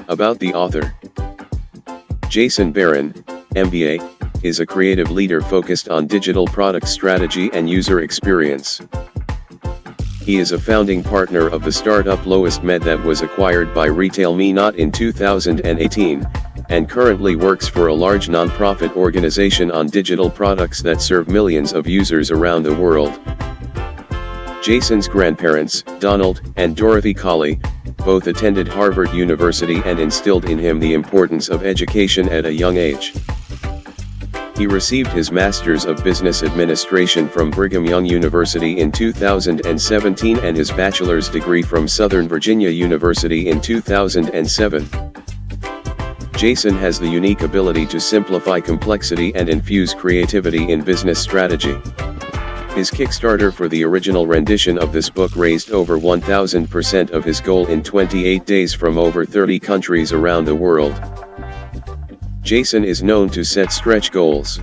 About the author. Jason Barron, MBA, is a creative leader focused on digital product strategy and user experience. He is a founding partner of the startup Lowest Med that was acquired by RetailMeNot in 2018, and currently works for a large nonprofit organization on digital products that serve millions of users around the world. Jason's grandparents, Donald and Dorothy Colley, both attended Harvard University and instilled in him the importance of education at a young age. He received his Master's of Business Administration from Brigham Young University in 2017 and his bachelor's degree from Southern Virginia University in 2007. Jason has the unique ability to simplify complexity and infuse creativity in business strategy. His Kickstarter for the original rendition of this book raised over 1,000% of his goal in 28 days from over 30 countries around the world. Jason is known to set stretch goals.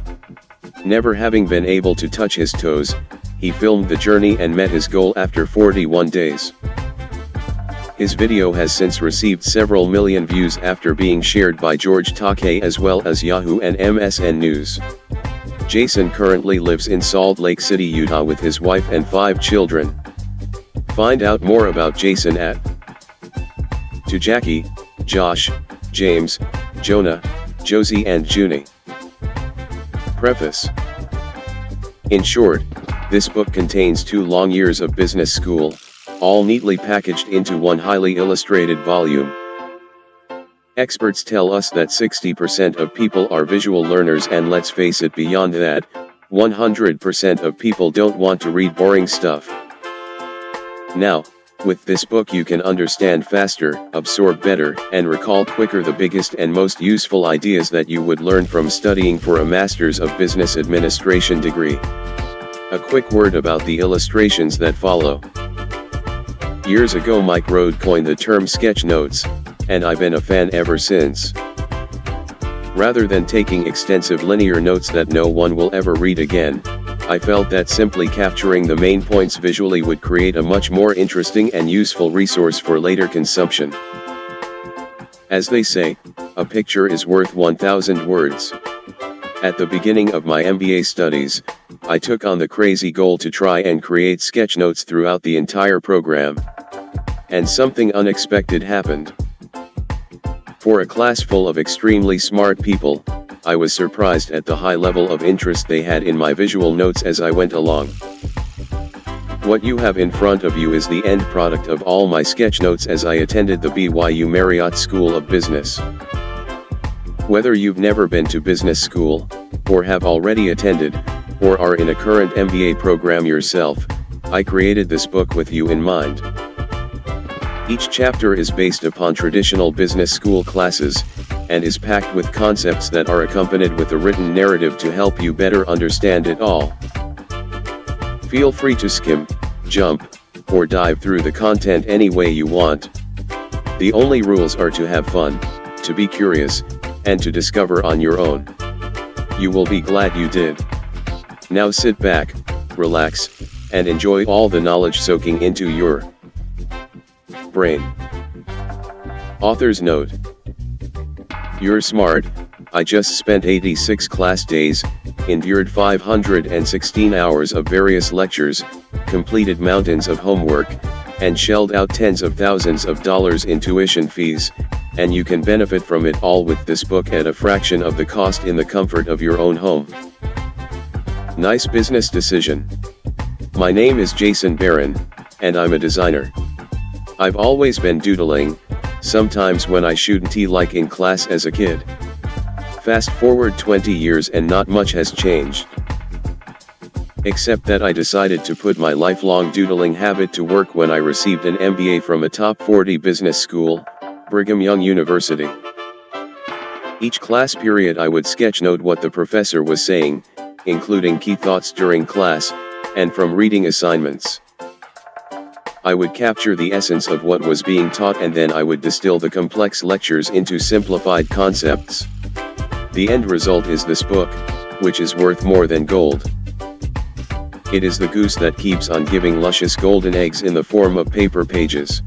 Never having been able to touch his toes, he filmed the journey and met his goal after 41 days. His video has since received several million views after being shared by George Takei as well as Yahoo and MSN News. Jason currently lives in Salt Lake City, Utah with his wife and 5 children. Find out more about Jason at To Jackie, Josh, James, Jonah, Josie and Junie. Preface. In short, this book contains 2 long years of business school, all neatly packaged into one highly illustrated volume. Experts tell us that 60% of people are visual learners, and let's face it, beyond that, 100% of people don't want to read boring stuff. Now, with this book you can understand faster, absorb better, and recall quicker the biggest and most useful ideas that you would learn from studying for a Master's of Business Administration degree. A quick word about the illustrations that follow. Years ago Mike Rohde coined the term sketch notes, and I've been a fan ever since. Rather than taking extensive linear notes that no one will ever read again, I felt that simply capturing the main points visually would create a much more interesting and useful resource for later consumption. As they say, a picture is worth 1,000 words. At the beginning of my MBA studies, I took on the crazy goal to try and create sketch notes throughout the entire program. And something unexpected happened. For a class full of extremely smart people, I was surprised at the high level of interest they had in my visual notes as I went along. What you have in front of you is the end product of all my sketch notes as I attended the BYU Marriott School of Business. Whether you've never been to business school, or have already attended, or are in a current MBA program yourself, I created this book with you in mind. Each chapter is based upon traditional business school classes, and is packed with concepts that are accompanied with a written narrative to help you better understand it all. Feel free to skim, jump, or dive through the content any way you want. The only rules are to have fun, to be curious, and to discover on your own. You will be glad you did. Now sit back, relax, and enjoy all the knowledge soaking into your brain. Author's note. You're smart. I just spent 86 class days, endured 516 hours of various lectures, completed mountains of homework, and shelled out tens of thousands of dollars in tuition fees, and you can benefit from it all with this book at a fraction of the cost in the comfort of your own home. Nice business decision. My name is Jason Barron, and I'm a designer. I've always been doodling, sometimes when I shouldn't like in class as a kid. Fast forward 20 years and not much has changed. Except that I decided to put my lifelong doodling habit to work when I received an MBA from a top 40 business school, Brigham Young University. Each class period I would sketch note what the professor was saying, including key thoughts during class, and from reading assignments. I would capture the essence of what was being taught, and then I would distill the complex lectures into simplified concepts. The end result is this book, which is worth more than gold. It is the goose that keeps on giving luscious golden eggs in the form of paper pages.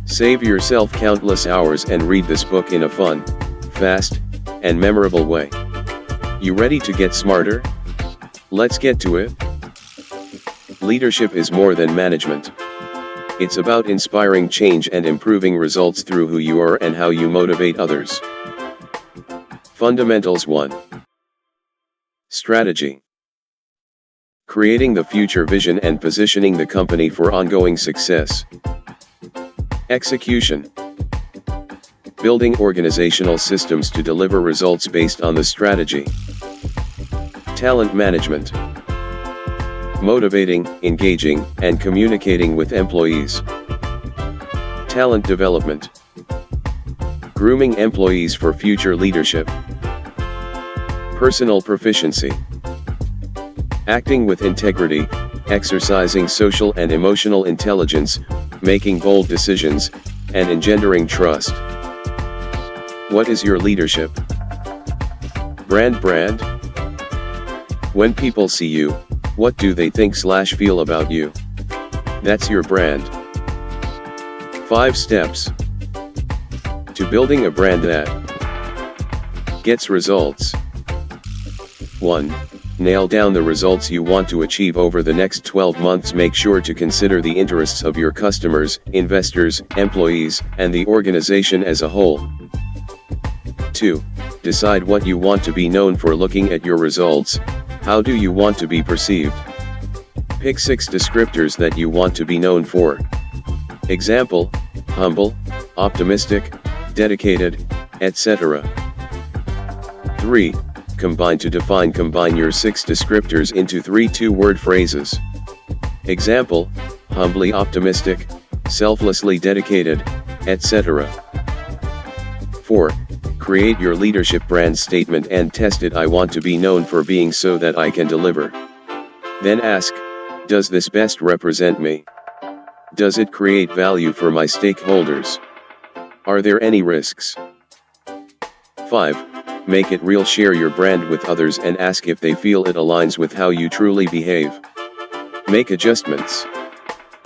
Save yourself countless hours and read this book in a fun, fast, and memorable way. You ready to get smarter? Let's get to it. Leadership is more than management. It's about inspiring change and improving results through who you are and how you motivate others. Fundamentals 1. Strategy. Creating the future vision and positioning the company for ongoing success. Execution. Building organizational systems to deliver results based on the strategy. Talent management. Motivating, engaging, and communicating with employees. Talent development. Grooming employees for future leadership. Personal proficiency. Acting with integrity, exercising social and emotional intelligence, making bold decisions, and engendering trust. What is your leadership? Brand. When people see you, what do they think/feel about you? That's your brand. 5 steps to building a brand that gets results. 1. Nail down the results you want to achieve over the next 12 months. Make sure to consider the interests of your customers, investors, employees, and the organization as a whole. 2. Decide what you want to be known for. Looking at your results, how do you want to be perceived? Pick 6 descriptors that you want to be known for. Example: humble, optimistic, dedicated, etc. 3. Combine your 6 descriptors into 3 2-word phrases. Example: humbly optimistic, selflessly dedicated, etc. 4. Create your leadership brand statement and test it. I want to be known for being so that I can deliver. Then ask, does this best represent me? Does it create value for my stakeholders? Are there any risks? 5. Make it real. Share your brand with others and ask if they feel it aligns with how you truly behave. Make adjustments.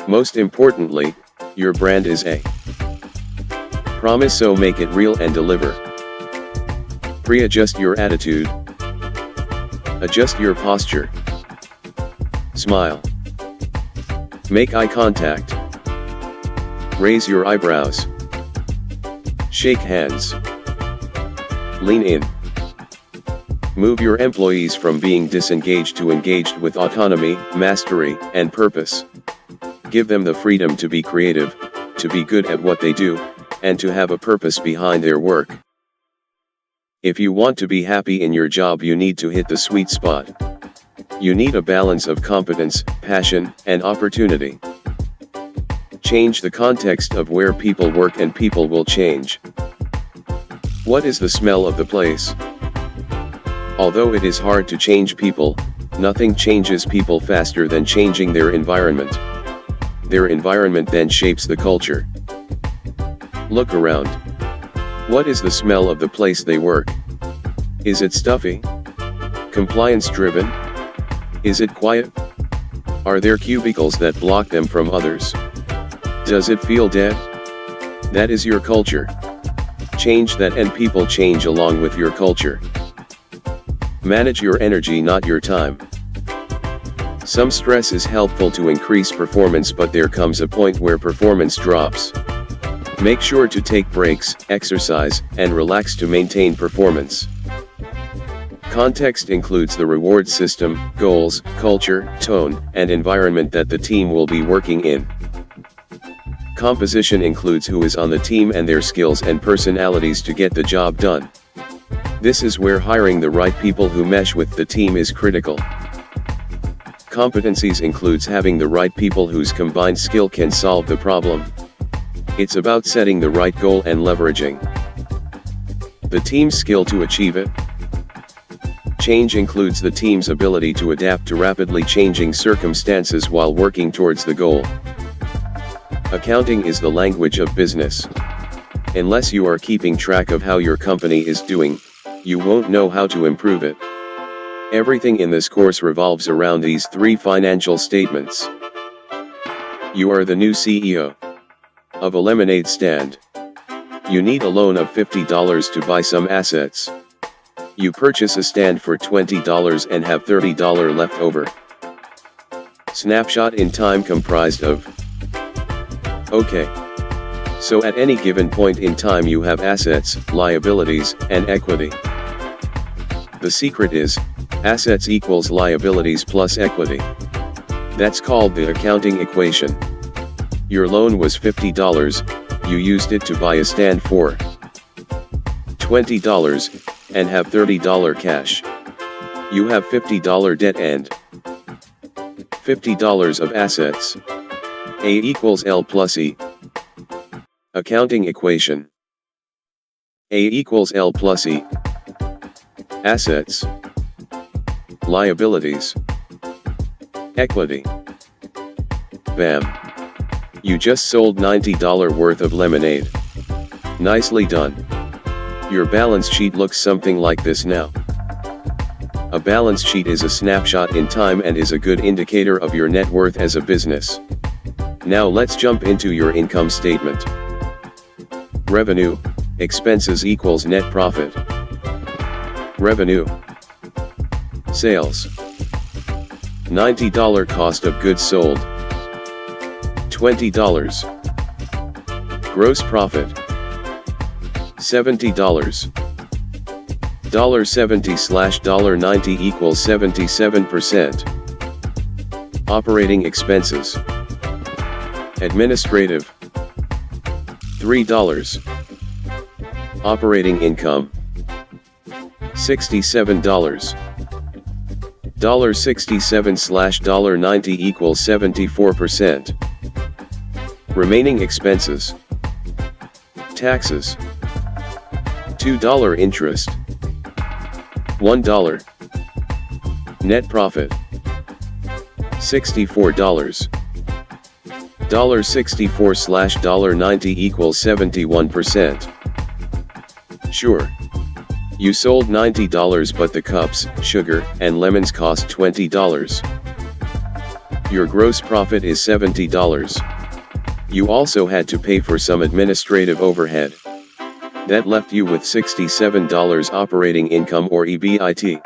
Most importantly, your brand is a promise, so make it real and deliver. Pre-adjust your attitude. Adjust your posture. Smile. Make eye contact. Raise your eyebrows. Shake hands. Lean in. Move your employees from being disengaged to engaged with autonomy, mastery, and purpose. Give them the freedom to be creative, to be good at what they do, and to have a purpose behind their work. If you want to be happy in your job, you need to hit the sweet spot. You need a balance of competence, passion, and opportunity. Change the context of where people work and people will change. What is the smell of the place? Although it is hard to change people, nothing changes people faster than changing their environment. Their environment then shapes the culture. Look around. What is the smell of the place they work? Is it stuffy? Compliance-driven? Is it quiet? Are there cubicles that block them from others? Does it feel dead? That is your culture. Change that and people change along with your culture. Manage your energy, not your time. Some stress is helpful to increase performance, but there comes a point where performance drops. Make sure to take breaks, exercise, and relax to maintain performance. Context includes the reward system, goals, culture, tone, and environment that the team will be working in. Composition includes who is on the team and their skills and personalities to get the job done. This is where hiring the right people who mesh with the team is critical. Competencies includes having the right people whose combined skill can solve the problem. It's about setting the right goal and leveraging the team's skill to achieve it. Change includes the team's ability to adapt to rapidly changing circumstances while working towards the goal. Accounting is the language of business. Unless you are keeping track of how your company is doing, you won't know how to improve it. Everything in this course revolves around these 3 financial statements. You are the new CEO. of a lemonade stand. You need a loan of $50 to buy some assets. You purchase a stand for $20 and have $30 left over. Snapshot in time comprised of. Okay. So at any given point in time you have assets, liabilities, and equity. The secret is, assets equals liabilities plus equity. That's called the accounting equation. Your loan was $50, you used it to buy a stand for $20, and have $30 cash. You have $50 debt and $50 of assets. A equals L plus E. Accounting equation. A equals L plus E. Assets. Liabilities. Equity. Bam. You just sold $90 worth of lemonade. Nicely done. Your balance sheet looks something like this now. A balance sheet is a snapshot in time and is a good indicator of your net worth as a business. Now let's jump into your income statement. Revenue, expenses equals net profit. Revenue. Sales. $90 cost of goods sold. $20. Gross profit. $70. $70/$90 equals 77%. Operating expenses. Administrative. $3. Operating income. $67. $67/$90 equals 74%. Remaining expenses. Taxes. $2 interest. $1. Net profit. $64. $64/$90 equals 71%. Sure. You sold $90 but the cups, sugar, and lemons cost $20. Your gross profit is $70. You also had to pay for some administrative overhead. That left you with $67 operating income or EBIT.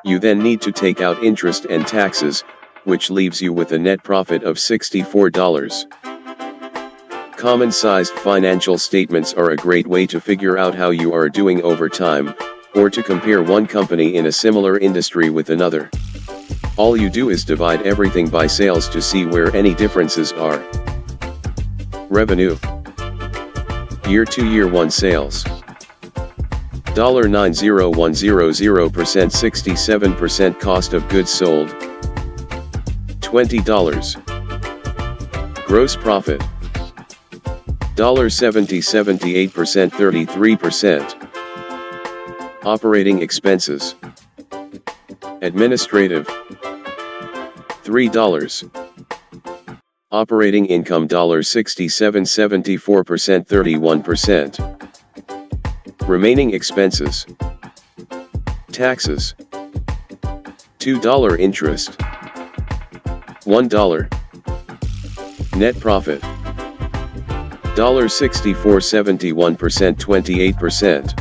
You then need to take out interest and taxes, which leaves you with a net profit of $64. Common-sized financial statements are a great way to figure out how you are doing over time, or to compare one company in a similar industry with another. All you do is divide everything by sales to see where any differences are. Revenue. Year 2 Year 1 sales. $90100%, 67% cost of goods sold. $20. Gross profit. $70, 78%, 33%. Operating expenses. Administrative. $3. Operating income $67, 74%, 31%. Remaining expenses. Taxes. $2 interest. $1. Net profit. $64, 71%, 28%.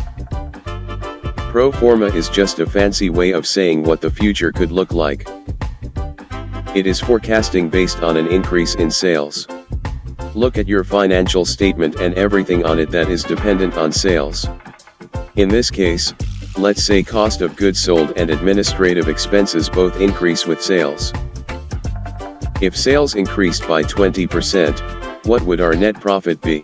Pro forma is just a fancy way of saying what the future could look like. It is forecasting based on an increase in sales. Look at your financial statement and everything on it that is dependent on sales. In this case, let's say cost of goods sold and administrative expenses both increase with sales. If sales increased by 20%, what would our net profit be?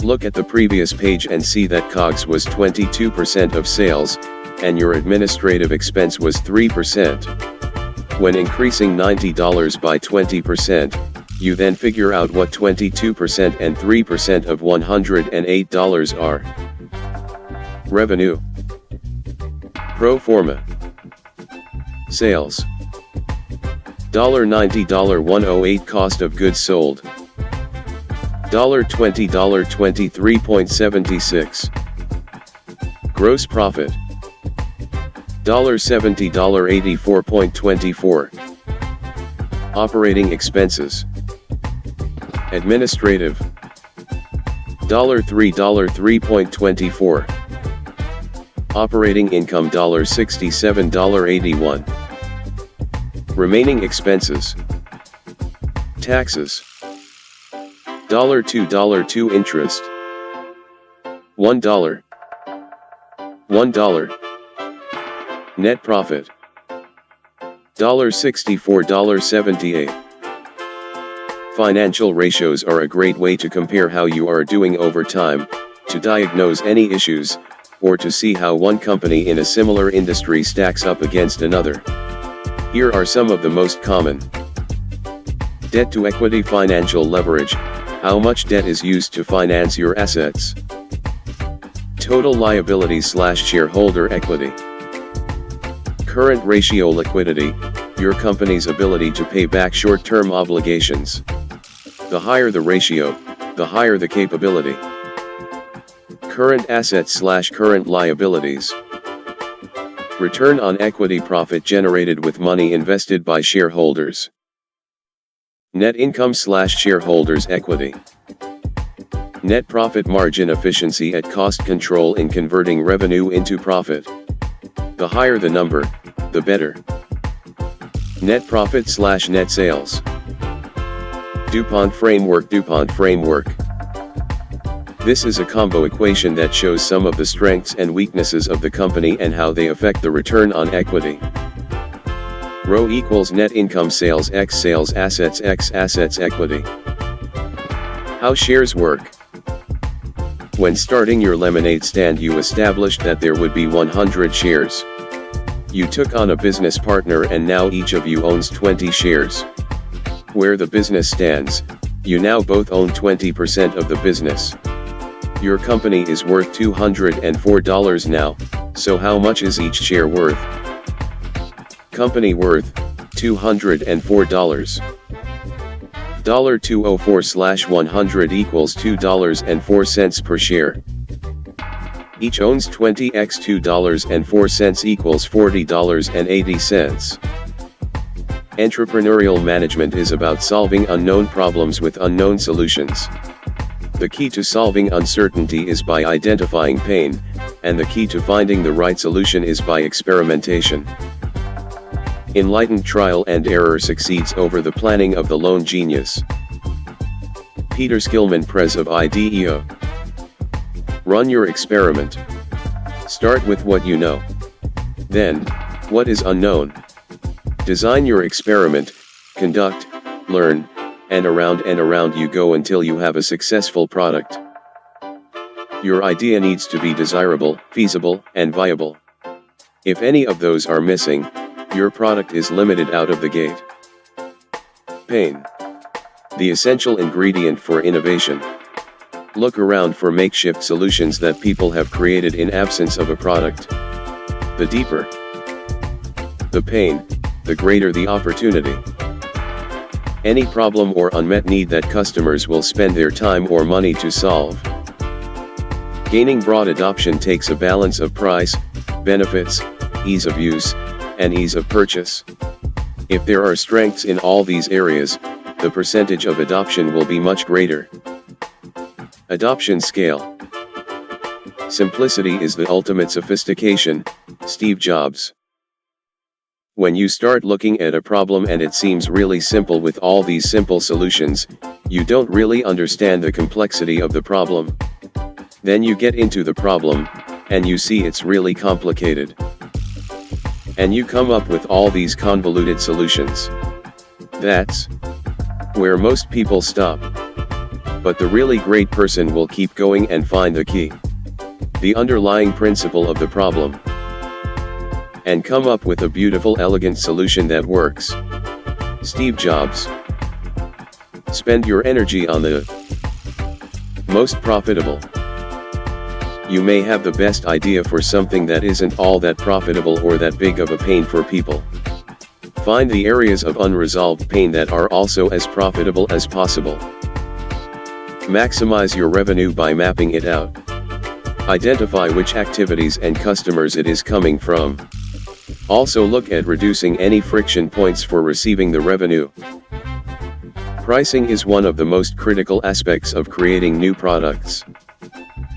Look at the previous page and see that COGS was 22% of sales, and your administrative expense was 3%. When increasing $90 by 20%, you then figure out what 22% and 3% of $108 are. Revenue. Pro forma. Sales. $90, $108 cost of goods sold. $20, $23.76. Gross profit. $70, $84.24. Operating expenses. Administrative. $3, $3.24. Operating income $67, $81. Remaining expenses. Taxes. $2, $2 interest. $1. $1. Net profit. $64, $78. Financial ratios are a great way to compare how you are doing over time, to diagnose any issues, or to see how one company in a similar industry stacks up against another. Here are some of the most common. Debt to equity. Financial leverage, how much debt is used to finance your assets. Total liabilities / shareholder equity. Current ratio. Liquidity, your company's ability to pay back short-term obligations. The higher the ratio, the higher the capability. Current assets / current liabilities. Return on equity. Profit generated with money invested by shareholders. Net income / shareholders equity. Net profit margin. Efficiency at cost control in converting revenue into profit. The higher the number, the better. Net profit / net sales. DuPont framework. DuPont framework. This is a combo equation that shows some of the strengths and weaknesses of the company and how they affect the return on equity. ROE equals net income sales x sales assets x assets equity. How shares work. When starting your lemonade stand, you established that there would be 100 shares. You took on a business partner and now each of you owns 20 shares. Where the business stands, you now both own 20% of the business. Your company is worth $204 now, so how much is each share worth? Company worth, $204. $204/100 equals $2.04 per share. Each owns 20 x $2.04 equals $40.80. Entrepreneurial management is about solving unknown problems with unknown solutions. The key to solving uncertainty is by identifying pain, and the key to finding the right solution is by experimentation. Enlightened trial and error succeeds over the planning of the lone genius. Peter Skillman, Pres of IDEO. Run your experiment. Start with what you know. Then, what is unknown? Design your experiment, conduct, learn, and around you go until you have a successful product. Your idea needs to be desirable, feasible, and viable. If any of those are missing, your product is limited out of the gate. Pain. The essential ingredient for innovation. Look around for makeshift solutions that people have created in absence of a product. The deeper the pain, the greater the opportunity. Any problem or unmet need that customers will spend their time or money to solve. Gaining broad adoption takes a balance of price, benefits, ease of use, and ease of purchase. If there are strengths in all these areas, the percentage of adoption will be much greater. Adoption scale. Simplicity is the ultimate sophistication, Steve Jobs. When you start looking at a problem and it seems really simple with all these simple solutions, you don't really understand the complexity of the problem. Then you get into the problem, and you see it's really complicated. And you come up with all these convoluted solutions. That's where most people stop. But the really great person will keep going and find the key, the underlying principle of the problem, and come up with a beautiful, elegant solution that works. Steve Jobs. Spend your energy on the most profitable. You may have the best idea for something that isn't all that profitable or that big of a pain for people. Find the areas of unresolved pain that are also as profitable as possible. Maximize your revenue by mapping it out. Identify which activities and customers it is coming from. Also look at reducing any friction points for receiving the revenue. Pricing is one of the most critical aspects of creating new products.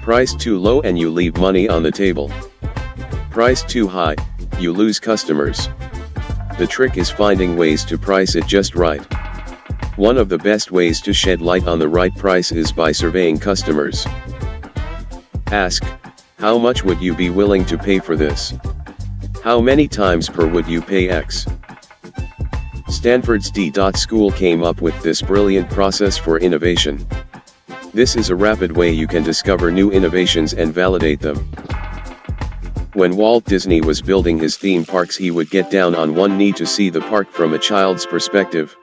Price too low and you leave money on the table. Price too high, you lose customers. The trick is finding ways to price it just right. One of the best ways to shed light on the right price is by surveying customers. Ask, how much would you be willing to pay for this? How many times per would you pay X? Stanford's D.School came up with this brilliant process for innovation. This is a rapid way you can discover new innovations and validate them. When Walt Disney was building his theme parks, he would get down on one knee to see the park from a child's perspective.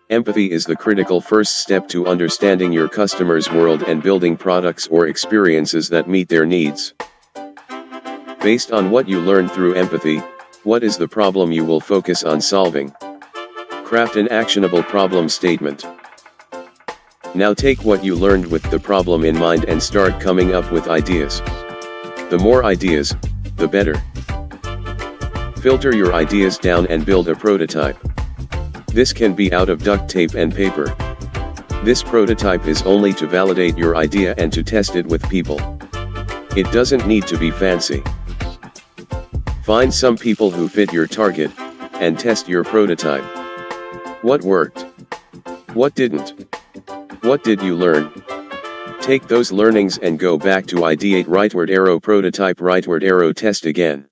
Empathy is the critical first step to understanding your customer's world and building products or experiences that meet their needs. Based on what you learned through empathy, what is the problem you will focus on solving? Craft an actionable problem statement. Now take what you learned with the problem in mind and start coming up with ideas. The more ideas, the better. Filter your ideas down and build a prototype. This can be out of duct tape and paper. This prototype is only to validate your idea and to test it with people. It doesn't need to be fancy. Find some people who fit your target, and test your prototype. What worked? What didn't? What did you learn? Take those learnings and go back to ideate rightward arrow prototype rightward arrow test again.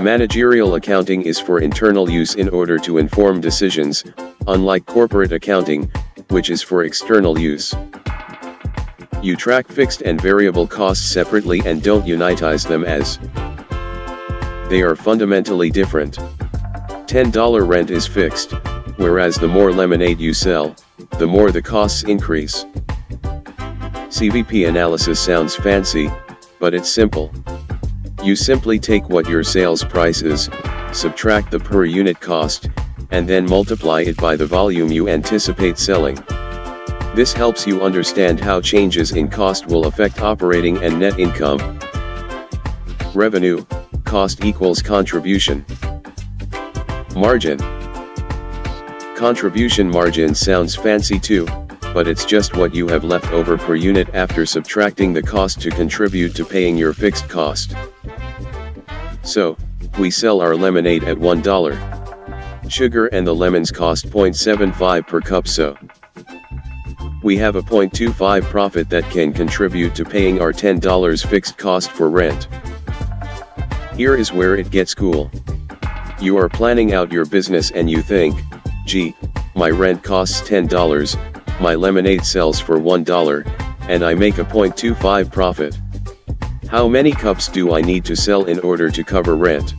Managerial accounting is for internal use in order to inform decisions, unlike corporate accounting, which is for external use. You track fixed and variable costs separately and don't unitize them as they are fundamentally different. $10 rent is fixed, whereas the more lemonade you sell, the more the costs increase. CVP analysis sounds fancy, but it's simple. You simply take what your sales price is, subtract the per unit cost, and then multiply it by the volume you anticipate selling. This helps you understand how changes in cost will affect operating and net income. Revenue, cost equals contribution. Margin. Contribution margin sounds fancy too, but it's just what you have left over per unit after subtracting the cost to contribute to paying your fixed cost. So, we sell our lemonade at $1. Sugar and the lemons cost 0.75 per cup, so we have a 0.25 profit that can contribute to paying our $10 fixed cost for rent. Here is where it gets cool. You are planning out your business and you think, gee, my rent costs $10, my lemonade sells for $1, and I make a 0.25 profit. How many cups do I need to sell in order to cover rent?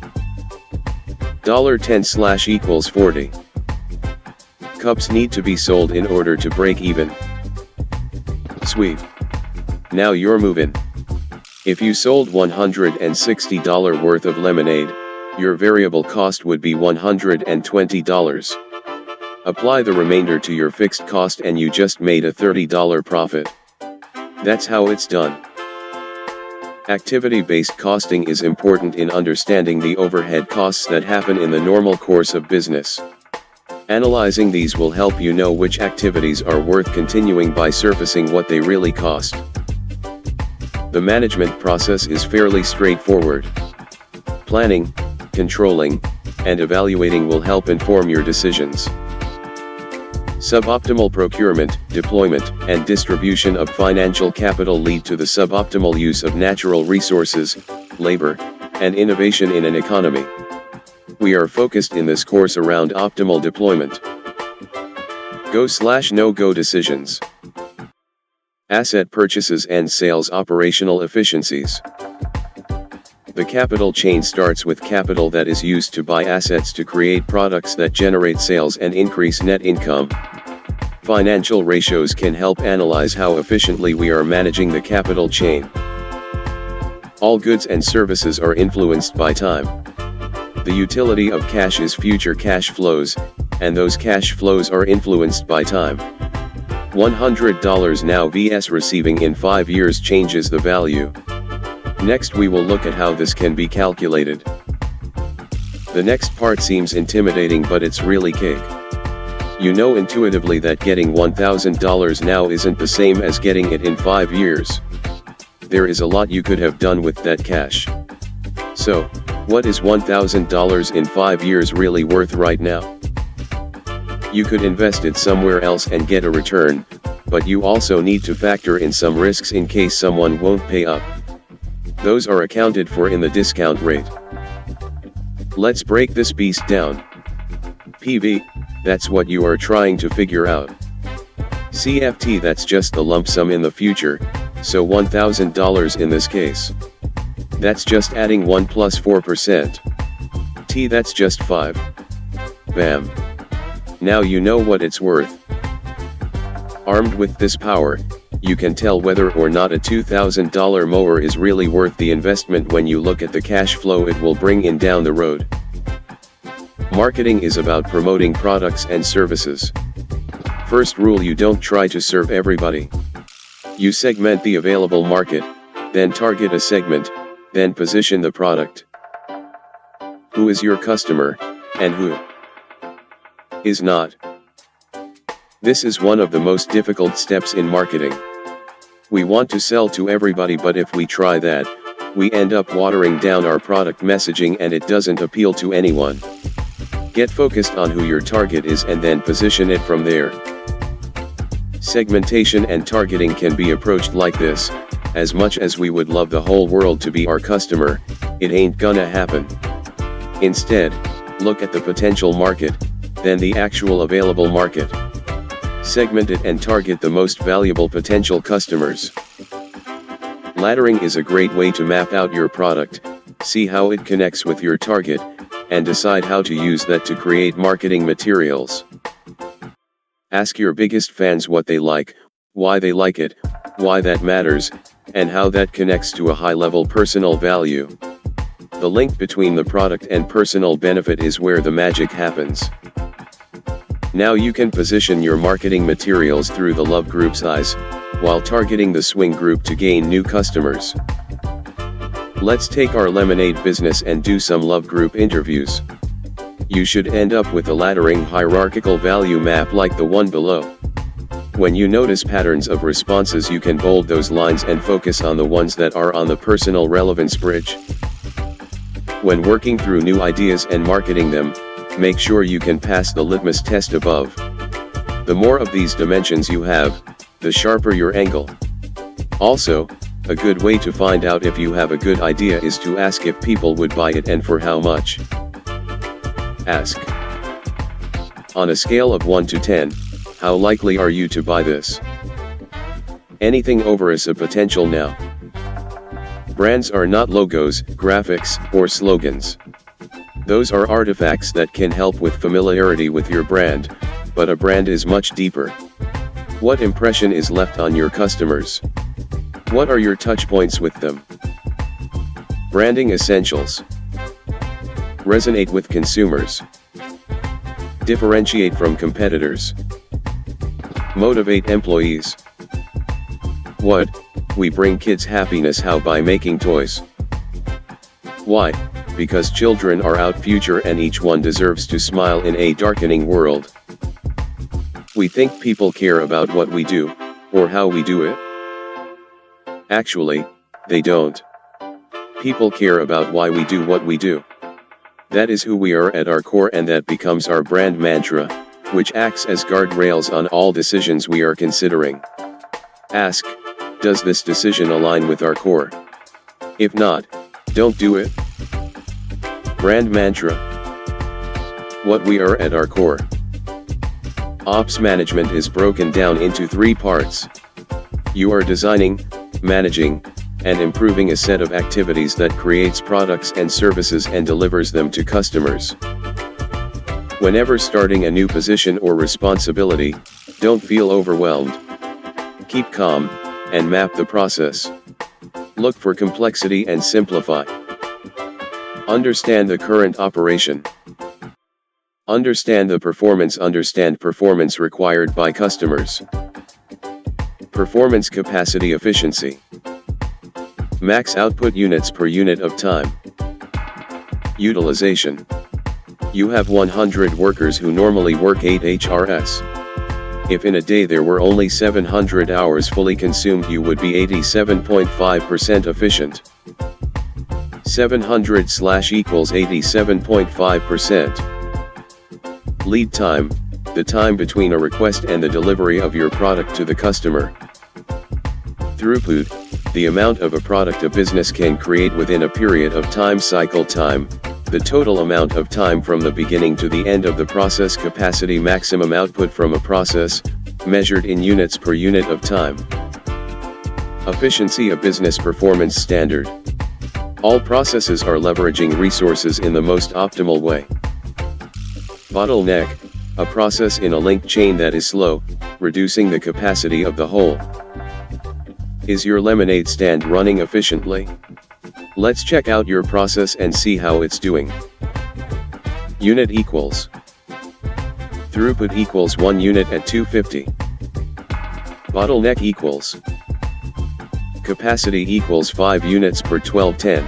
$10 = 40. Cups need to be sold in order to break even. Sweet. Now you're moving. If you sold $160 worth of lemonade, your variable cost would be $120. Apply the remainder to your fixed cost and you just made a $30 profit. That's how it's done. Activity-based costing is important in understanding the overhead costs that happen in the normal course of business. Analyzing these will help you know which activities are worth continuing by surfacing what they really cost. The management process is fairly straightforward. Planning, controlling, and evaluating will help inform your decisions. Suboptimal procurement, deployment, and distribution of financial capital lead to the suboptimal use of natural resources, labor, and innovation in an economy. We are focused in this course around optimal deployment. Go/no-go decisions. Asset purchases and sales operational efficiencies. The capital chain starts with capital that is used to buy assets to create products that generate sales and increase net income. Financial ratios can help analyze how efficiently we are managing the capital chain. All goods and services are influenced by time. The utility of cash is future cash flows, and those cash flows are influenced by time. $100 now vs receiving in 5 years changes the value. Next we will look at how this can be calculated. The next part seems intimidating, but it's really cake. You know intuitively that getting $1,000 now isn't the same as getting it in 5 years. there is a lot you could have done with that cash. So, what is $1,000 in 5 years really worth right now? You could invest it somewhere else and get a return, but you also need to factor in some risks in case someone won't pay up. Those are accounted for in the discount rate. Let's break this beast down. PV, that's what you are trying to figure out. CFT, that's just the lump sum in the future, so $1,000 in this case. That's just adding 1 plus 4%. T, that's just 5. Bam. Now you know what it's worth. Armed with this power, you can tell whether or not a $2,000 mower is really worth the investment when you look at the cash flow it will bring in down the road. Marketing is about promoting products and services. First rule: you don't try to serve everybody. You segment the available market, then target a segment, then position the product. Who is your customer, and who is not? This is one of the most difficult steps in marketing. We want to sell to everybody, but if we try that, we end up watering down our product messaging and it doesn't appeal to anyone. Get focused on who your target is and then position it from there. Segmentation and targeting can be approached like this: as much as we would love the whole world to be our customer, it ain't gonna happen. Instead, look at the potential market, then the actual available market. Segment it and target the most valuable potential customers. Laddering is a great way to map out your product, see how it connects with your target, and decide how to use that to create marketing materials. Ask your biggest fans what they like, why they like it, why that matters, and how that connects to a high-level personal value. The link between the product and personal benefit is where the magic happens. Now you can position your marketing materials through the love group's eyes, while targeting the swing group to gain new customers. Let's take our lemonade business and do some love group interviews. You should end up with a laddering hierarchical value map like the one below. When you notice patterns of responses, you can bold those lines and focus on the ones that are on the personal relevance bridge. When working through new ideas and marketing them, make sure you can pass the litmus test above. The more of these dimensions you have, the sharper your angle. Also, a good way to find out if you have a good idea is to ask if people would buy it and for how much. Ask. On a scale of 1 to 10, how likely are you to buy this? Anything over is a potential now. Brands are not logos, graphics, or slogans. Those are artifacts that can help with familiarity with your brand, but a brand is much deeper. What impression is left on your customers? What are your touch points with them? Branding essentials. Resonate with consumers. Differentiate from competitors. Motivate employees. What? We bring kids happiness. How? By making toys. Why? Because children are our future and each one deserves to smile in a darkening world. We think people care about what we do, or how we do it. Actually, they don't. People care about why we do what we do. That is who we are at our core, and that becomes our brand mantra, which acts as guardrails on all decisions we are considering. Ask, does this decision align with our core? If not, don't do it. Brand mantra. What we are at our core. Ops management is broken down into 3 parts. You are designing, managing, and improving a set of activities that creates products and services and delivers them to customers. Whenever starting a new position or responsibility, don't feel overwhelmed. Keep calm, and map the process. Look for complexity and simplify. Understand the current operation. Understand the performance. Understand performance required by customers. Performance capacity efficiency. Max output units per unit of time. Utilization. You have 100 workers who normally work 8 HRS. If in a day there were only 700 hours fully consumed, you would be 87.5% efficient. 700/=87.5%. Lead time, the time between a request and the delivery of your product to the customer. Throughput, the amount of a product a business can create within a period of time. Cycle time, the total amount of time from the beginning to the end of the process. Capacity, maximum output from a process, measured in units per unit of time. Efficiency, a business performance standard. All processes are leveraging resources in the most optimal way. Bottleneck, a process in a linked chain that is slow, reducing the capacity of the whole. Is your lemonade stand running efficiently? Let's check out your process and see how it's doing. Unit equals. Throughput equals 1 unit at 250. Bottleneck equals. Capacity equals 5 units per 1210.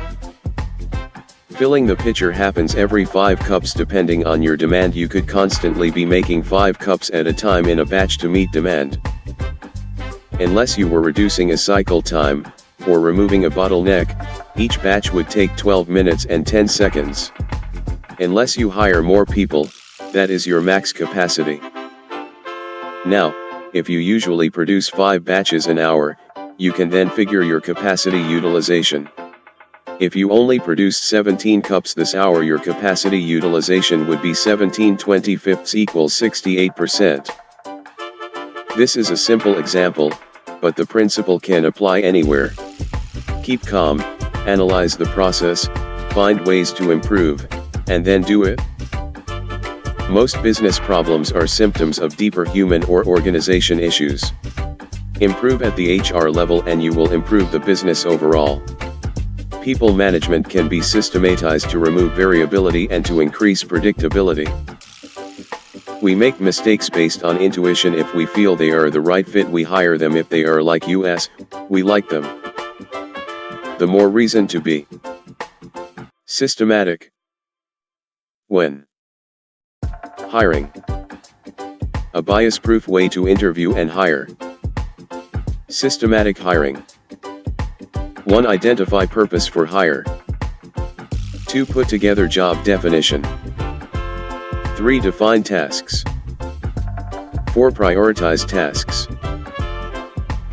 Filling the pitcher happens every 5 cups depending on your demand. You could constantly be making 5 cups at a time in a batch to meet demand. Unless you were reducing a cycle time, or removing a bottleneck, each batch would take 12 minutes and 10 seconds. Unless you hire more people, that is your max capacity. Now, if you usually produce 5 batches an hour, you can then figure your capacity utilization. If you only produced 17 cups this hour, your capacity utilization would be 17/25 = 68%. This is a simple example, but the principle can apply anywhere. Keep calm, analyze the process, find ways to improve, and then do it. Most business problems are symptoms of deeper human or organization issues. Improve at the HR level and you will improve the business overall. People management can be systematized to remove variability and to increase predictability. We make mistakes based on intuition. If we feel they are the right fit, we hire them. If they are like us, we like them. The more reason to be systematic. When hiring, a bias-proof way to interview and hire. Systematic hiring. 1. Identify purpose for hire. 2. Put together job definition. 3. Define tasks. 4. Prioritize tasks.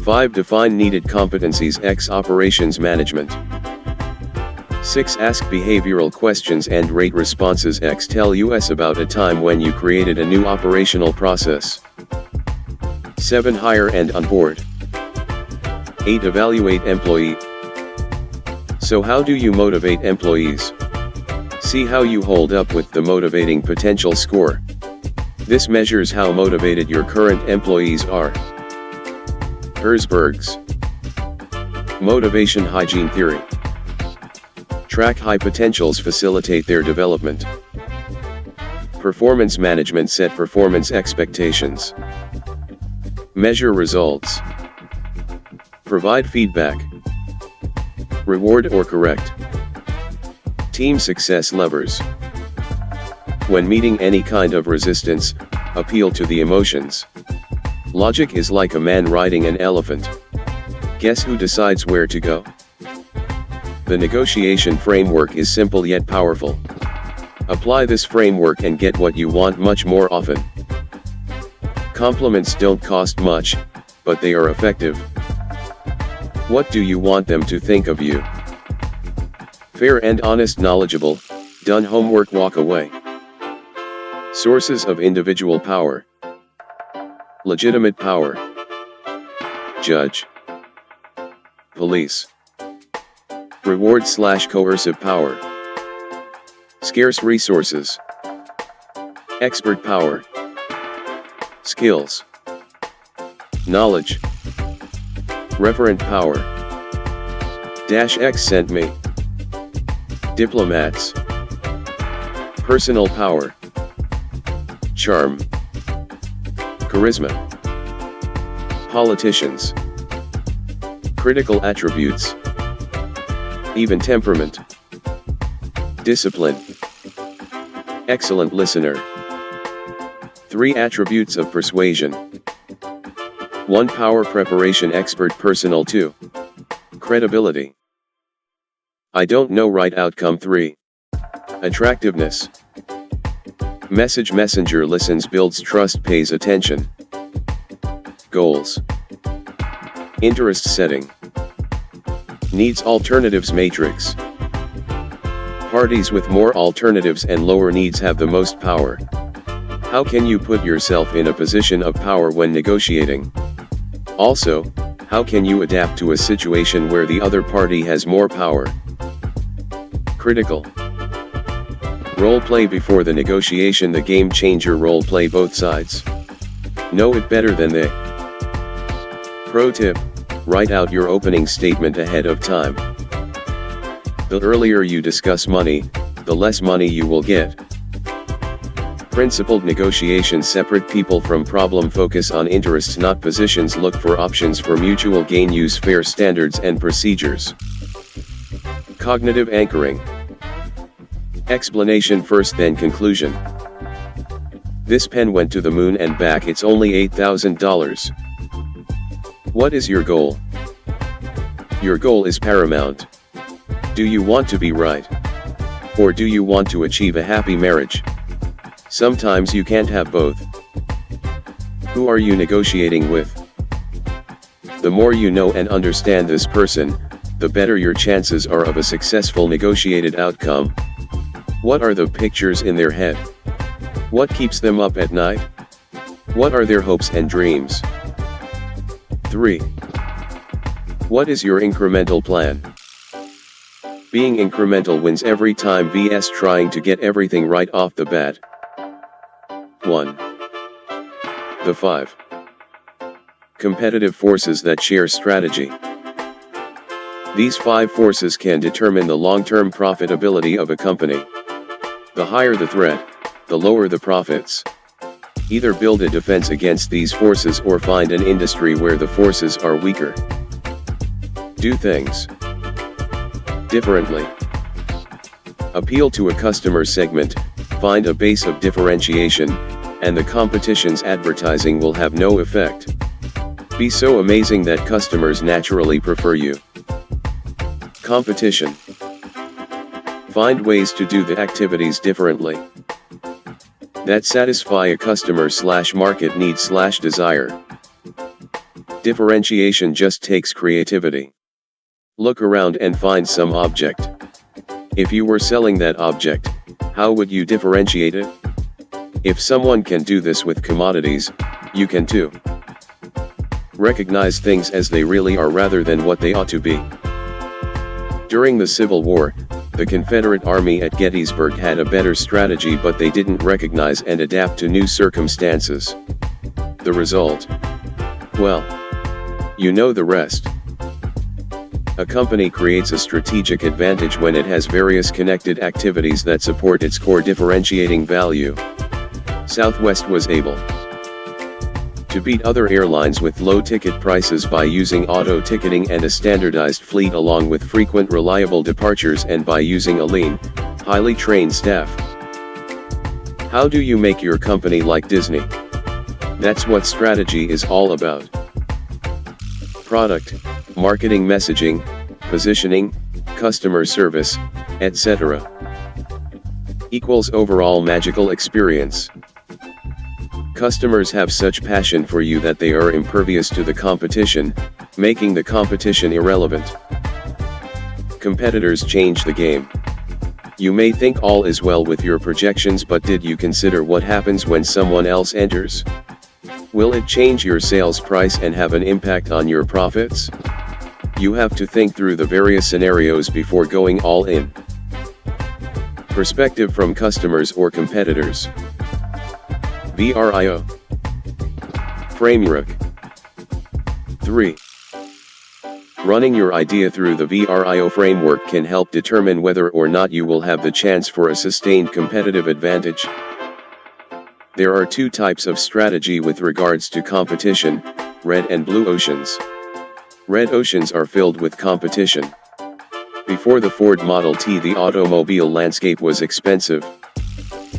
5. Define needed competencies. X. Operations management. 6. Ask behavioral questions and rate responses. X. Tell us about a time when you created a new operational process. 7. Hire and onboard. 8. Evaluate employee. So how do you motivate employees? See how you hold up with the motivating potential score. This measures how motivated your current employees are. Herzberg's motivation hygiene theory. Track high potentials, facilitate their development. Performance management, set performance expectations. Measure results. Provide feedback. Reward or correct. Team success levers. When meeting any kind of resistance, appeal to the emotions. Logic is like a man riding an elephant. Guess who decides where to go? The negotiation framework is simple yet powerful. Apply this framework and get what you want much more often. Compliments don't cost much, but they are effective. What do you want them to think of you? Fair and honest, knowledgeable, done homework, walk away. Sources of individual power. Legitimate power. Judge. Police. Reward/coercive power. Scarce resources. Expert power. Skills. Knowledge. Referent power. -X sent me. Diplomats. Personal power. Charm. Charisma. Politicians. Critical attributes. Even temperament. Discipline. Excellent listener. 3 attributes of persuasion. 1. Power preparation expert. Personal. 2. Credibility. I don't know. Right outcome. 3. Attractiveness. Message. Messenger listens, builds trust, pays attention. Goals. Interest setting. Needs. Alternatives matrix. Parties with more alternatives and lower needs have the most power. How can you put yourself in a position of power when negotiating? Also, how can you adapt to a situation where the other party has more power? Critical. Role play before the negotiation. The game changer. Role play both sides. Know it better than they. Pro tip: write out your opening statement ahead of time. The earlier you discuss money, the less money you will get. Principled negotiation. Separate people from problem. Focus on interests, not positions. Look for options for mutual gain. Use fair standards and procedures. Cognitive anchoring. Explanation first, then conclusion. This pen went to the moon and back. It's only $8,000. What is your goal? Your goal is paramount. Do you want to be right? Or do you want to achieve a happy marriage? Sometimes you can't have both. Who are you negotiating with? The more you know and understand this person, the better your chances are of a successful negotiated outcome. What are the pictures in their head? What keeps them up at night? What are their hopes and dreams? 3. What is your incremental plan? Being incremental wins every time vs trying to get everything right off the bat. 1. The 5 competitive forces that share strategy. These 5 forces can determine the long-term profitability of a company. The higher the threat, the lower the profits. Either build a defense against these forces or find an industry where the forces are weaker. Do things differently. Appeal to a customer segment, find a base of differentiation, and the competition's advertising will have no effect. Be so amazing that customers naturally prefer you. Competition. Find ways to do the activities differently that satisfy a customer/market need/desire. Differentiation just takes creativity. Look around and find some object. If you were selling that object, how would you differentiate it? If someone can do this with commodities, you can too. Recognize things as they really are rather than what they ought to be. During the Civil War, the Confederate Army at Gettysburg had a better strategy, but they didn't recognize and adapt to new circumstances. The result? Well, you know the rest. A company creates a strategic advantage when it has various connected activities that support its core differentiating value. Southwest was able to beat other airlines with low ticket prices by using auto ticketing and a standardized fleet, along with frequent reliable departures, and by using a lean, highly trained staff. How do you make your company like Disney? That's what strategy is all about. Product, marketing, messaging, positioning, customer service, etc. equals overall magical experience. Customers have such passion for you that they are impervious to the competition, making the competition irrelevant. Competitors change the game. You may think all is well with your projections, but did you consider what happens when someone else enters? Will it change your sales price and have an impact on your profits? You have to think through the various scenarios before going all in. Perspective from customers or competitors. VRIO Framework. 3. Running your idea through the VRIO framework can help determine whether or not you will have the chance for a sustained competitive advantage. There are 2 types of strategy with regards to competition: red and blue oceans. Red oceans are filled with competition. Before the Ford Model T, the automobile landscape was expensive.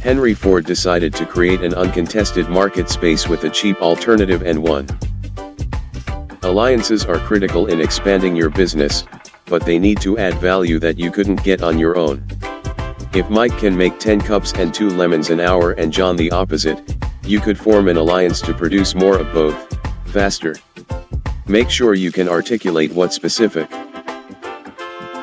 Henry Ford decided to create an uncontested market space with a cheap alternative and won. Alliances are critical in expanding your business, but they need to add value that you couldn't get on your own. If Mike can make 10 cups and 2 lemons an hour and John the opposite, you could form an alliance to produce more of both, faster. Make sure you can articulate what specific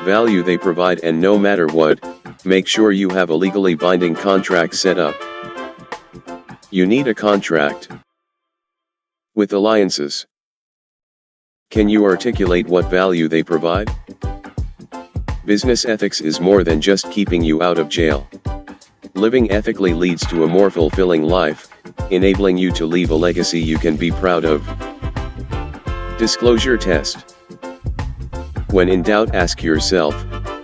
value they provide, and no matter what, make sure you have a legally binding contract set up. You need a contract. With alliances, can you articulate what value they provide? Business ethics is more than just keeping you out of jail. Living ethically leads to a more fulfilling life, enabling you to leave a legacy you can be proud of. Disclosure test. When in doubt, ask yourself,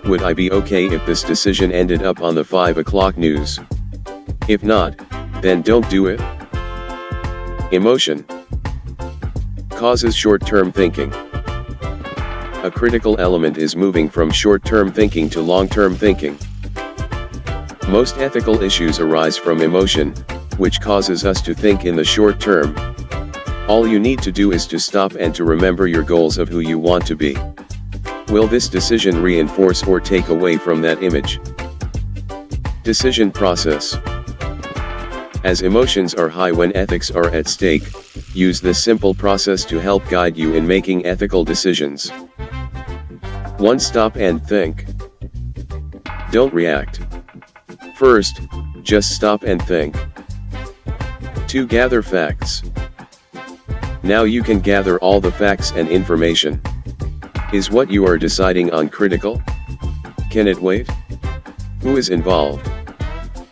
would I be okay if this decision ended up on the 5 o'clock news? If not, then don't do it. Emotion causes short-term thinking. A critical element is moving from short-term thinking to long-term thinking. Most ethical issues arise from emotion, which causes us to think in the short term. All you need to do is to stop and to remember your goals of who you want to be. Will this decision reinforce or take away from that image? Decision process. As emotions are high when ethics are at stake, use this simple process to help guide you in making ethical decisions. 1. Stop and think. Don't react. First, just stop and think. 2. Gather facts. Now you can gather all the facts and information. Is what you are deciding on critical? Can it wait? Who is involved?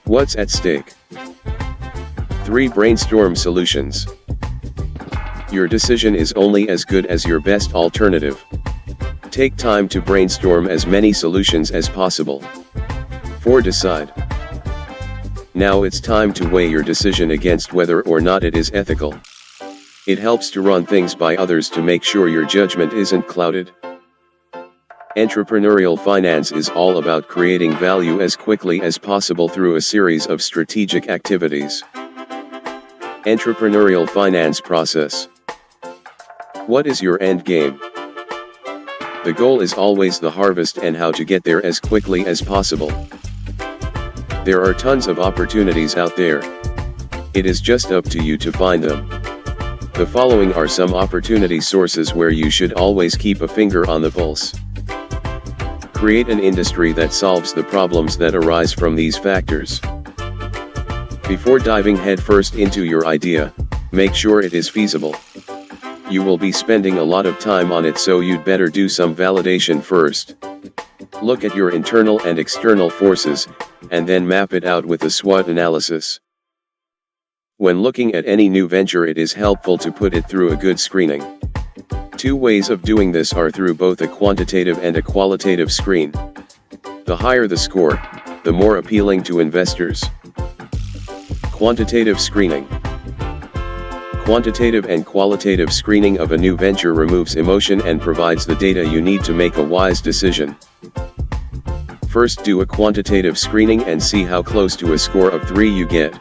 What's at stake? 3. Brainstorm solutions. Your decision is only as good as your best alternative. Take time to brainstorm as many solutions as possible. 4. Decide. Now it's time to weigh your decision against whether or not it is ethical. It helps to run things by others to make sure your judgment isn't clouded. Entrepreneurial finance is all about creating value as quickly as possible through a series of strategic activities. Entrepreneurial finance process. What is your end game? The goal is always the harvest and how to get there as quickly as possible. There are tons of opportunities out there. It is just up to you to find them. The following are some opportunity sources where you should always keep a finger on the pulse. Create an industry that solves the problems that arise from these factors. Before diving headfirst into your idea, make sure it is feasible. You will be spending a lot of time on it, so you'd better do some validation first. Look at your internal and external forces, and then map it out with a SWOT analysis. When looking at any new venture, it is helpful to put it through a good screening. 2 ways of doing this are through both a quantitative and a qualitative screen. The higher the score, the more appealing to investors. Quantitative screening. Quantitative and qualitative screening of a new venture removes emotion and provides the data you need to make a wise decision. First, do a quantitative screening and see how close to a score of 3 you get.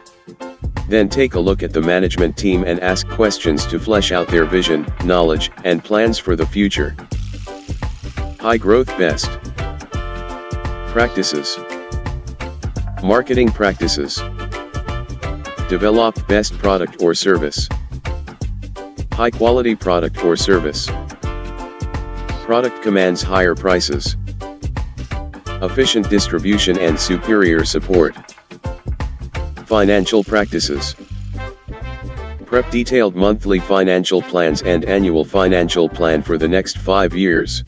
Then take a look at the management team and ask questions to flesh out their vision, knowledge, and plans for the future. High growth best practices. Marketing practices. Develop best product or service. High quality product or service. Product commands higher prices. Efficient distribution and superior support. Financial practices. Prep detailed monthly financial plans and annual financial plan for the next 5 years.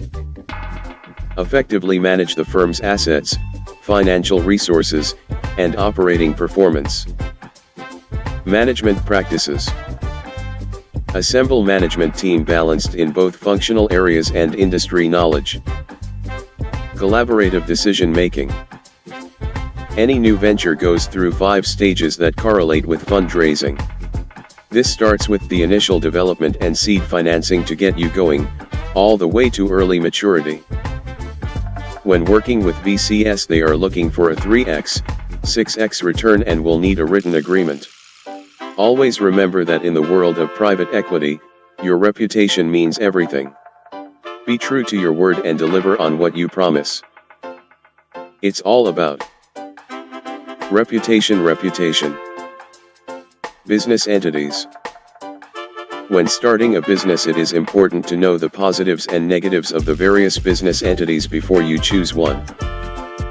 Effectively manage the firm's assets, financial resources, and operating performance. Management practices. Assemble management team balanced in both functional areas and industry knowledge. Collaborative decision making. Any new venture goes through 5 stages that correlate with fundraising. This starts with the initial development and seed financing to get you going, all the way to early maturity. When working with VCs, they are looking for a 3x, 6x return and will need a written agreement. Always remember that in the world of private equity, Your reputation means everything. Be true to your word and deliver on what you promise. It's all about reputation. Business entities. When starting a business, it is important to know the positives and negatives of the various business entities before you choose one.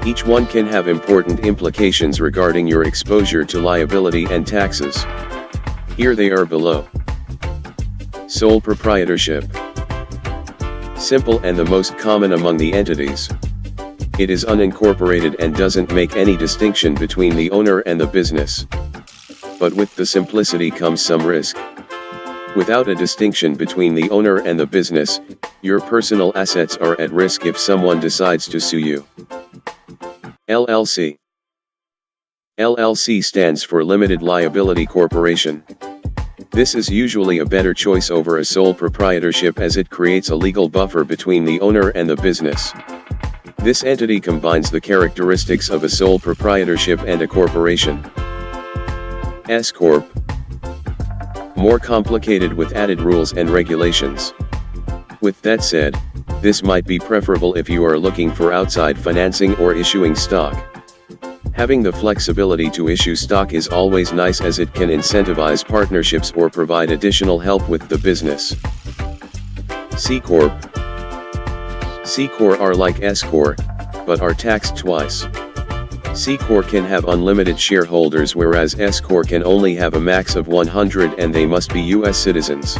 Each one can have important implications regarding your exposure to liability and taxes. Here they are below. Sole proprietorship. Simple and the most common among the entities. It is unincorporated and doesn't make any distinction between the owner and the business. But with the simplicity comes some risk. Without a distinction between the owner and the business, your personal assets are at risk if someone decides to sue you. LLC. LLC stands for Limited Liability Corporation. This is usually a better choice over a sole proprietorship as it creates a legal buffer between the owner and the business. This entity combines the characteristics of a sole proprietorship and a corporation. S Corp. More complicated with added rules and regulations. With that said, this might be preferable if you are looking for outside financing or issuing stock. Having the flexibility to issue stock is always nice as it can incentivize partnerships or provide additional help with the business. C Corp. C Corp are like S Corp, but are taxed twice. C Corp can have unlimited shareholders whereas S Corp can only have a max of 100 and they must be U.S. citizens.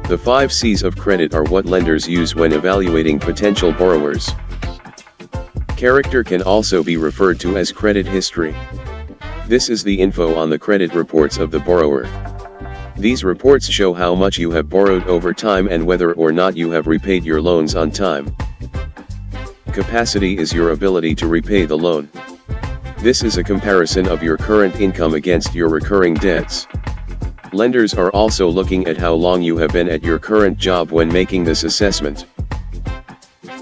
The 5 C's of credit are what lenders use when evaluating potential borrowers. Character can also be referred to as credit history. This is the info on the credit reports of the borrower. These reports show how much you have borrowed over time and whether or not you have repaid your loans on time. Capacity is your ability to repay the loan. This is a comparison of your current income against your recurring debts. Lenders are also looking at how long you have been at your current job when making this assessment.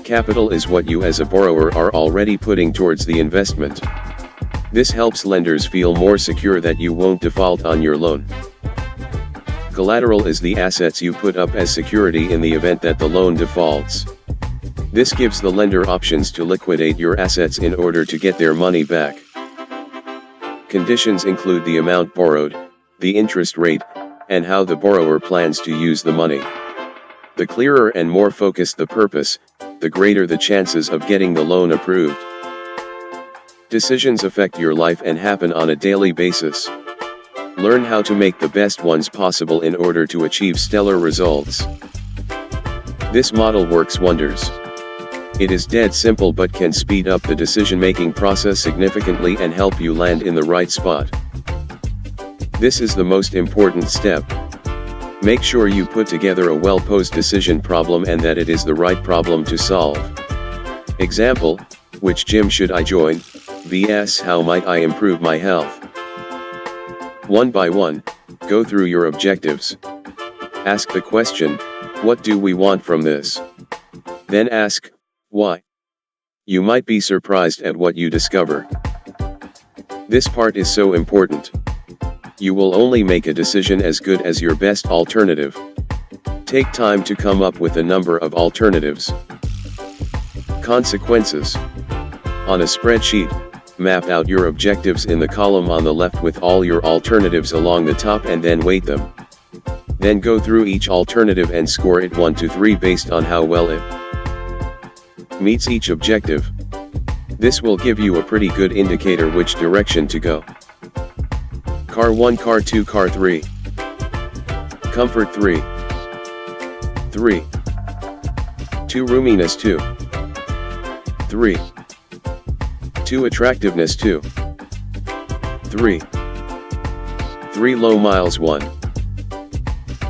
Capital is what you as a borrower are already putting towards the investment. This helps lenders feel more secure that you won't default on your loan. Collateral is the assets you put up as security in the event that the loan defaults. This gives the lender options to liquidate your assets in order to get their money back. Conditions include the amount borrowed, the interest rate, and how the borrower plans to use the money. The clearer and more focused the purpose, the greater the chances of getting the loan approved. Decisions affect your life and happen on a daily basis. Learn how to make the best ones possible in order to achieve stellar results. This model works wonders. It is dead simple but can speed up the decision-making process significantly and help you land in the right spot. This is the most important step. Make sure you put together a well-posed decision problem and that it is the right problem to solve. Example, which gym should I join, vs. how might I improve my health? One by one, go through your objectives. Ask the question, what do we want from this? Then ask, why? You might be surprised at what you discover. This part is so important. You will only make a decision as good as your best alternative. Take time to come up with a number of alternatives. Consequences. On a spreadsheet, map out your objectives in the column on the left with all your alternatives along the top and then weight them. Then go through each alternative and score it 1 to 3 based on how well it meets each objective. This will give you a pretty good indicator which direction to go. Car 1, Car 2, Car 3. Comfort 3. 3. 2 Roominess 2. 3. 2 Attractiveness 2. 3. 3 Low miles 1.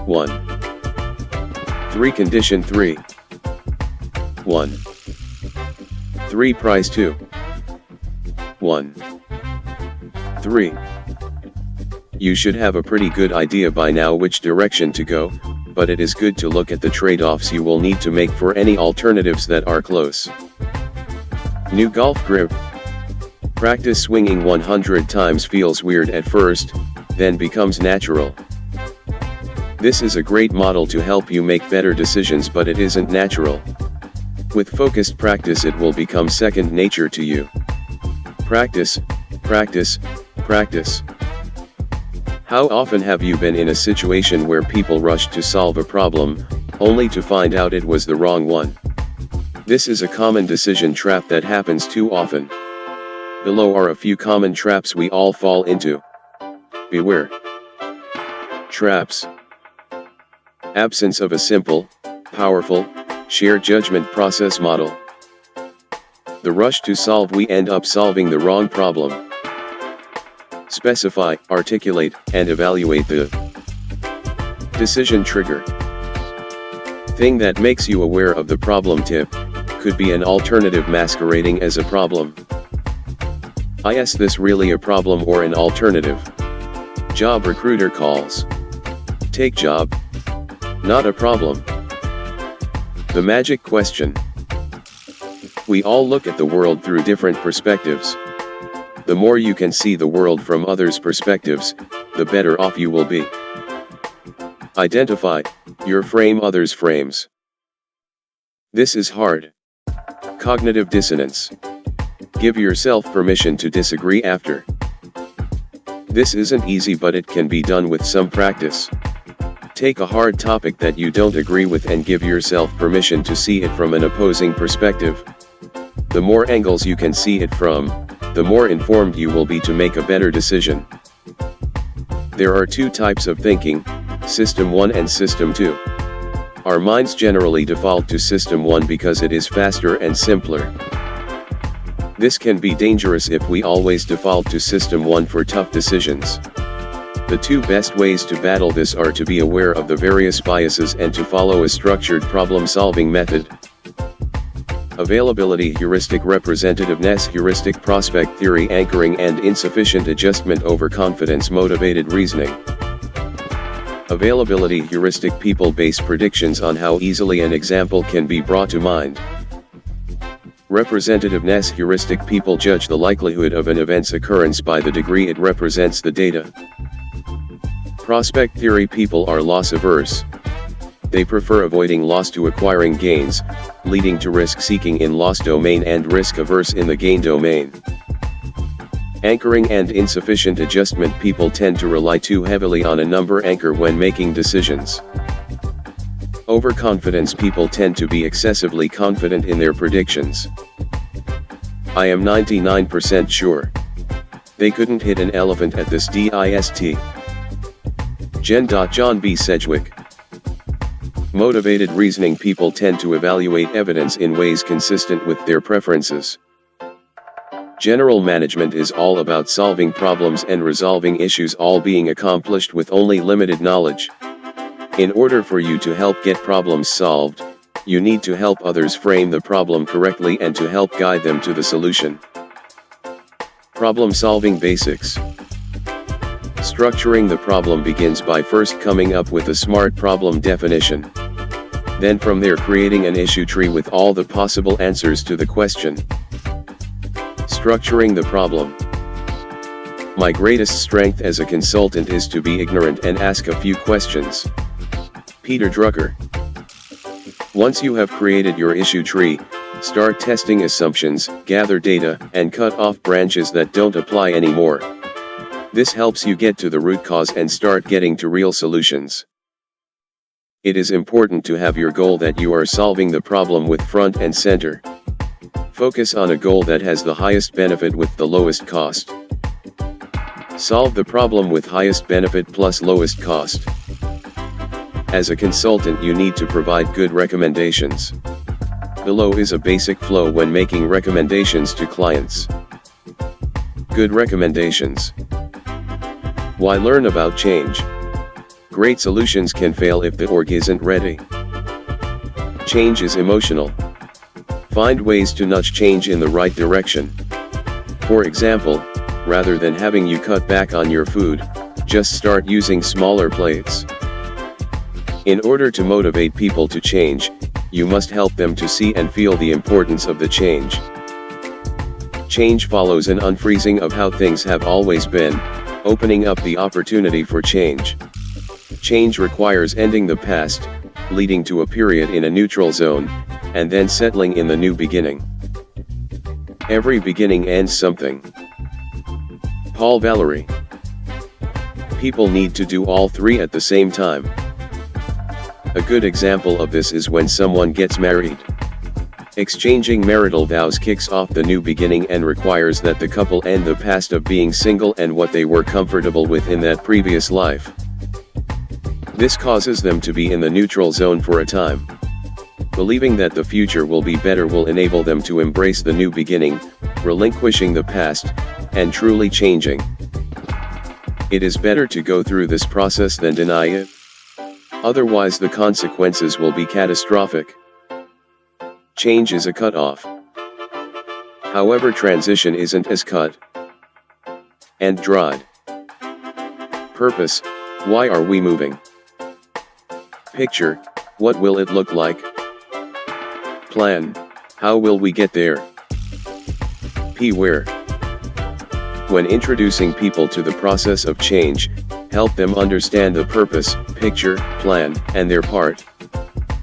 1. 3 Condition 3. 1. 3 Price 2. 1. 3. You should have a pretty good idea by now which direction to go, but it is good to look at the trade-offs you will need to make for any alternatives that are close. New golf grip. Practice swinging 100 times feels weird at first, then becomes natural. This is a great model to help you make better decisions, but it isn't natural. With focused practice it will become second nature to you. Practice, practice, practice. How often have you been in a situation where people rushed to solve a problem, only to find out it was the wrong one? This is a common decision trap that happens too often. Below are a few common traps we all fall into. Beware. Traps. Absence of a simple, powerful, shared judgment process model. The rush to solve, we end up solving the wrong problem. Specify, articulate, and evaluate the decision trigger. Thing that makes you aware of the problem tip, could be an alternative masquerading as a problem. Is this really a problem or an alternative? Job recruiter calls. Take job. Not a problem. The magic question. We all look at the world through different perspectives. The more you can see the world from others' perspectives, the better off you will be. Identify your frame, others' frames. This is hard. Cognitive dissonance. Give yourself permission to disagree after. This isn't easy, but it can be done with some practice. Take a hard topic that you don't agree with and give yourself permission to see it from an opposing perspective. The more angles you can see it from, the more informed you will be to make a better decision. There are two types of thinking, System 1 and System 2. Our minds generally default to System 1 because it is faster and simpler. This can be dangerous if we always default to System 1 for tough decisions. The two best ways to battle this are to be aware of the various biases and to follow a structured problem-solving method. Availability heuristic, representativeness heuristic, prospect theory, anchoring and insufficient adjustment, overconfidence, motivated reasoning. Availability heuristic, people base predictions on how easily an example can be brought to mind. Representativeness heuristic, people judge the likelihood of an event's occurrence by the degree it represents the data. Prospect theory, people are loss averse. They prefer avoiding loss to acquiring gains, leading to risk seeking in loss domain and risk averse in the gain domain. Anchoring and insufficient adjustment, people tend to rely too heavily on a number anchor when making decisions. Overconfidence, people tend to be excessively confident in their predictions. I am 99% sure. They couldn't hit an elephant at this dist. John B. Sedgwick. Motivated reasoning, people tend to evaluate evidence in ways consistent with their preferences. General management is all about solving problems and resolving issues, all being accomplished with only limited knowledge. In order for you to help get problems solved, you need to help others frame the problem correctly and to help guide them to the solution. Problem-solving basics. Structuring the problem begins by first coming up with a smart problem definition. Then from there creating an issue tree with all the possible answers to the question. Structuring the problem. My greatest strength as a consultant is to be ignorant and ask a few questions. Peter Drucker. Once you have created your issue tree, start testing assumptions, gather data, and cut off branches that don't apply anymore. This helps you get to the root cause and start getting to real solutions. It is important to have your goal that you are solving the problem with front and center. Focus on a goal that has the highest benefit with the lowest cost. Solve the problem with highest benefit plus lowest cost. As a consultant, you need to provide good recommendations. Below is a basic flow when making recommendations to clients. Good recommendations. Why learn about change? Great solutions can fail if the org isn't ready. Change is emotional. Find ways to nudge change in the right direction. For example, rather than having you cut back on your food, just start using smaller plates. In order to motivate people to change, you must help them to see and feel the importance of the change. Change follows an unfreezing of how things have always been, opening up the opportunity for change. Change requires ending the past, leading to a period in a neutral zone, and then settling in the new beginning. Every beginning ends something. Paul Valery. People need to do all three at the same time. A good example of this is when someone gets married. Exchanging marital vows kicks off the new beginning and requires that the couple end the past of being single and what they were comfortable with in that previous life. This causes them to be in the neutral zone for a time. Believing that the future will be better will enable them to embrace the new beginning, relinquishing the past, and truly changing. It is better to go through this process than deny it. Otherwise the consequences will be catastrophic. Change is a cut-off. However, transition isn't as cut and dried. Purpose: why are we moving? Picture: what will it look like? Plan: how will we get there? Where? When introducing people to the process of change, help them understand the purpose, picture, plan, and their part.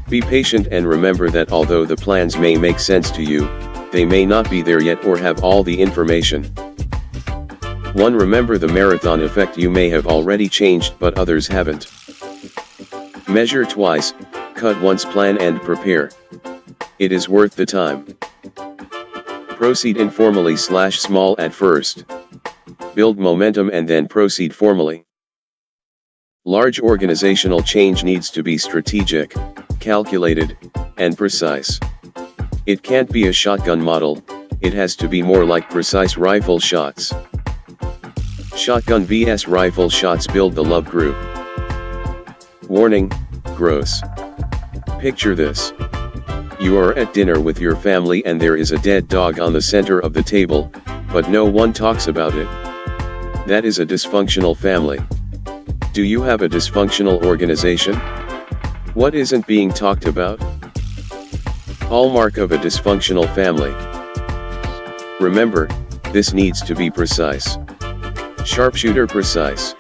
Be patient and remember that although the plans may make sense to you, they may not be there yet or have all the information. 1. Remember the marathon effect: you may have already changed but others haven't. Measure twice, cut once, plan and prepare. It is worth the time. Proceed informally / small at first. Build momentum and then proceed formally. Large organizational change needs to be strategic, calculated, and precise. It can't be a shotgun model, it has to be more like precise rifle shots. Shotgun vs rifle shots build the love group. Warning: gross. Picture this. You are at dinner with your family and there is a dead dog on the center of the table, but no one talks about it. That is a dysfunctional family. Do you have a dysfunctional organization? What isn't being talked about? Hallmark of a dysfunctional family. Remember, this needs to be precise. Sharpshooter precise.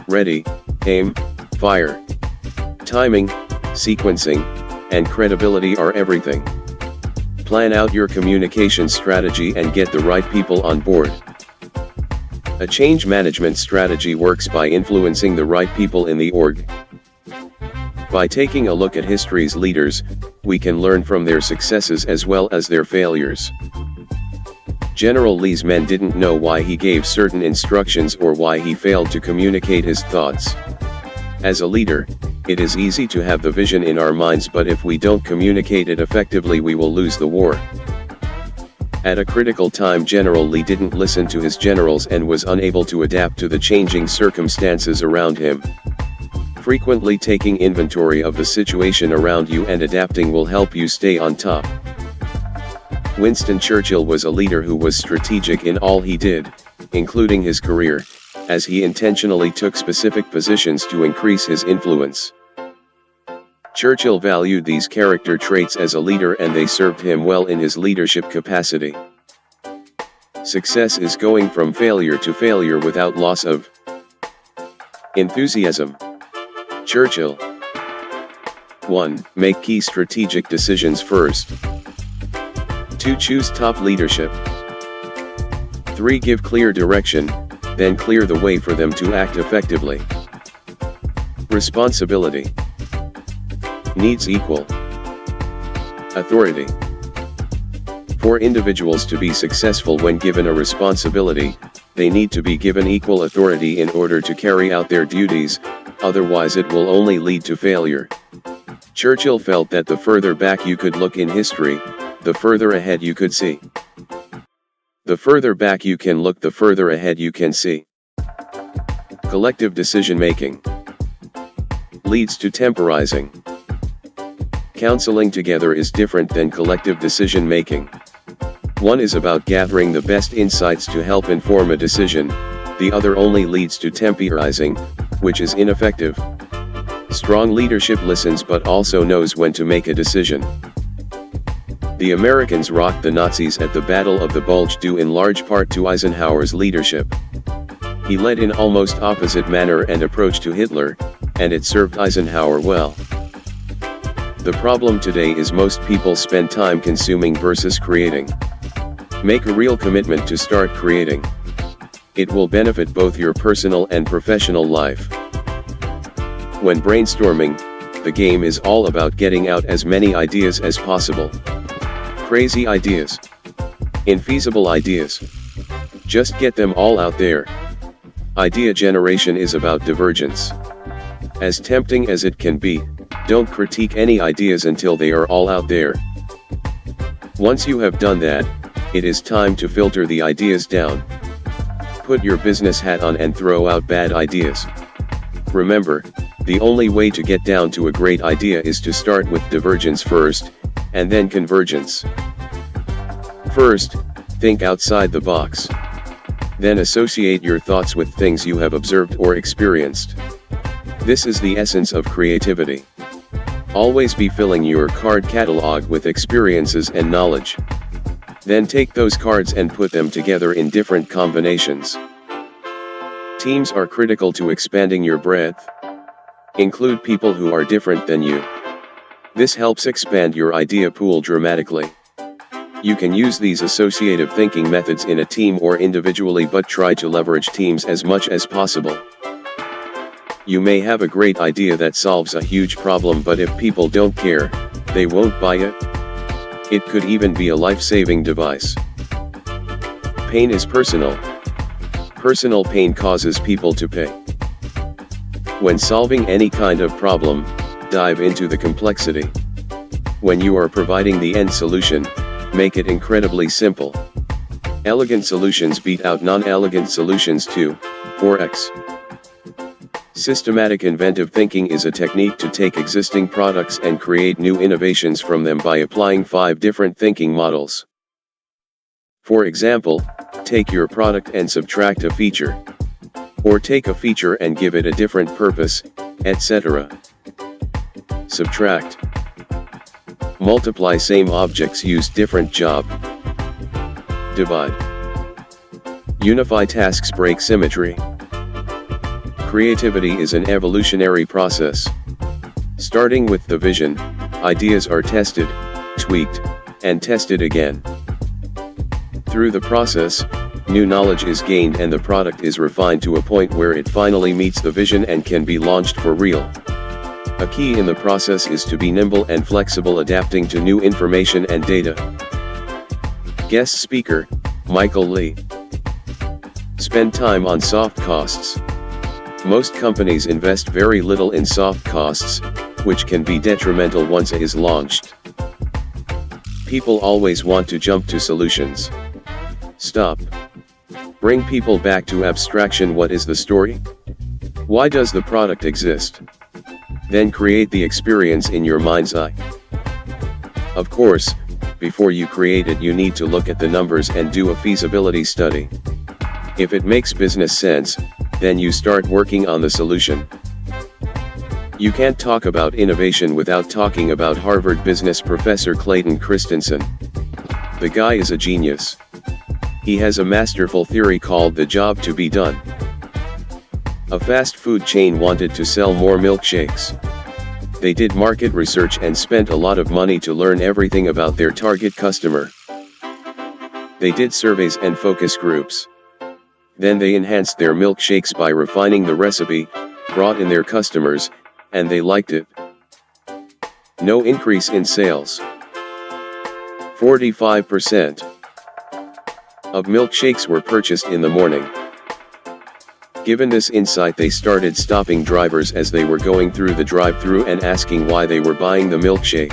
Ready, aim, fire. Timing, sequencing, and credibility are everything. Plan out your communication strategy and get the right people on board. A change management strategy works by influencing the right people in the org. By taking a look at history's leaders, we can learn from their successes as well as their failures. General Lee's men didn't know why he gave certain instructions or why he failed to communicate his thoughts. As a leader, it is easy to have the vision in our minds, but if we don't communicate it effectively, we will lose the war. At a critical time, General Lee didn't listen to his generals and was unable to adapt to the changing circumstances around him. Frequently taking inventory of the situation around you and adapting will help you stay on top. Winston Churchill was a leader who was strategic in all he did, including his career, as he intentionally took specific positions to increase his influence. Churchill valued these character traits as a leader and they served him well in his leadership capacity. Success is going from failure to failure without loss of enthusiasm. Churchill. 1. Make key strategic decisions first. 2. Choose top leadership. 3. Give clear direction, then clear the way for them to act effectively. Responsibility. Needs equal authority. For individuals to be successful when given a responsibility, they need to be given equal authority in order to carry out their duties, otherwise it will only lead to failure. Churchill felt that the further back you could look in history, the further ahead you could see. The further back you can look, the further ahead you can see. Collective decision-making leads to temporizing. Counseling together is different than collective decision-making. One is about gathering the best insights to help inform a decision, the other only leads to temporizing, which is ineffective. Strong leadership listens but also knows when to make a decision. The Americans rocked the Nazis at the Battle of the Bulge due in large part to Eisenhower's leadership. He led in almost opposite manner and approach to Hitler, and it served Eisenhower well. The problem today is most people spend time consuming versus creating. Make a real commitment to start creating. It will benefit both your personal and professional life. When brainstorming, the game is all about getting out as many ideas as possible. Crazy ideas. Infeasible ideas. Just get them all out there. Idea generation is about divergence. As tempting as it can be, don't critique any ideas until they are all out there. Once you have done that, it is time to filter the ideas down. Put your business hat on and throw out bad ideas. Remember, the only way to get down to a great idea is to start with divergence first, and then convergence. First, think outside the box. Then associate your thoughts with things you have observed or experienced. This is the essence of creativity. Always be filling your card catalog with experiences and knowledge. Then take those cards and put them together in different combinations. Teams are critical to expanding your breadth. Include people who are different than you. This helps expand your idea pool dramatically. You can use these associative thinking methods in a team or individually, but try to leverage teams as much as possible. You may have a great idea that solves a huge problem, but if people don't care, they won't buy it. It could even be a life-saving device. Pain is personal. Personal pain causes people to pay. When solving any kind of problem, dive into the complexity. When you are providing the end solution, make it incredibly simple. Elegant solutions beat out non-elegant solutions 4x. Systematic inventive thinking is a technique to take existing products and create new innovations from them by applying 5 different thinking models. For example, take your product and subtract a feature. Or take a feature and give it a different purpose, etc. Subtract. Multiply same objects, use different job. Divide. Unify tasks, break symmetry. Creativity is an evolutionary process. Starting with the vision, ideas are tested, tweaked, and tested again. Through the process, new knowledge is gained and the product is refined to a point where it finally meets the vision and can be launched for real. A key in the process is to be nimble and flexible, adapting to new information and data. Guest speaker, Michael Lee. Spend time on soft costs. Most companies invest very little in soft costs, which can be detrimental once it is launched. People always want to jump to solutions. Stop. Bring people back to abstraction. What is the story? Why does the product exist? Then create the experience in your mind's eye. Of course, before you create it, you need to look at the numbers and do a feasibility study. If it makes business sense, then you start working on the solution. You can't talk about innovation without talking about Harvard business professor Clayton Christensen. The guy is a genius. He has a masterful theory called the job to be done. A fast food chain wanted to sell more milkshakes. They did market research and spent a lot of money to learn everything about their target customer. They did surveys and focus groups. Then they enhanced their milkshakes by refining the recipe, brought in their customers, and they liked it. No increase in sales. 45% of milkshakes were purchased in the morning. Given this insight, they started stopping drivers as they were going through the drive-thru and asking why they were buying the milkshake.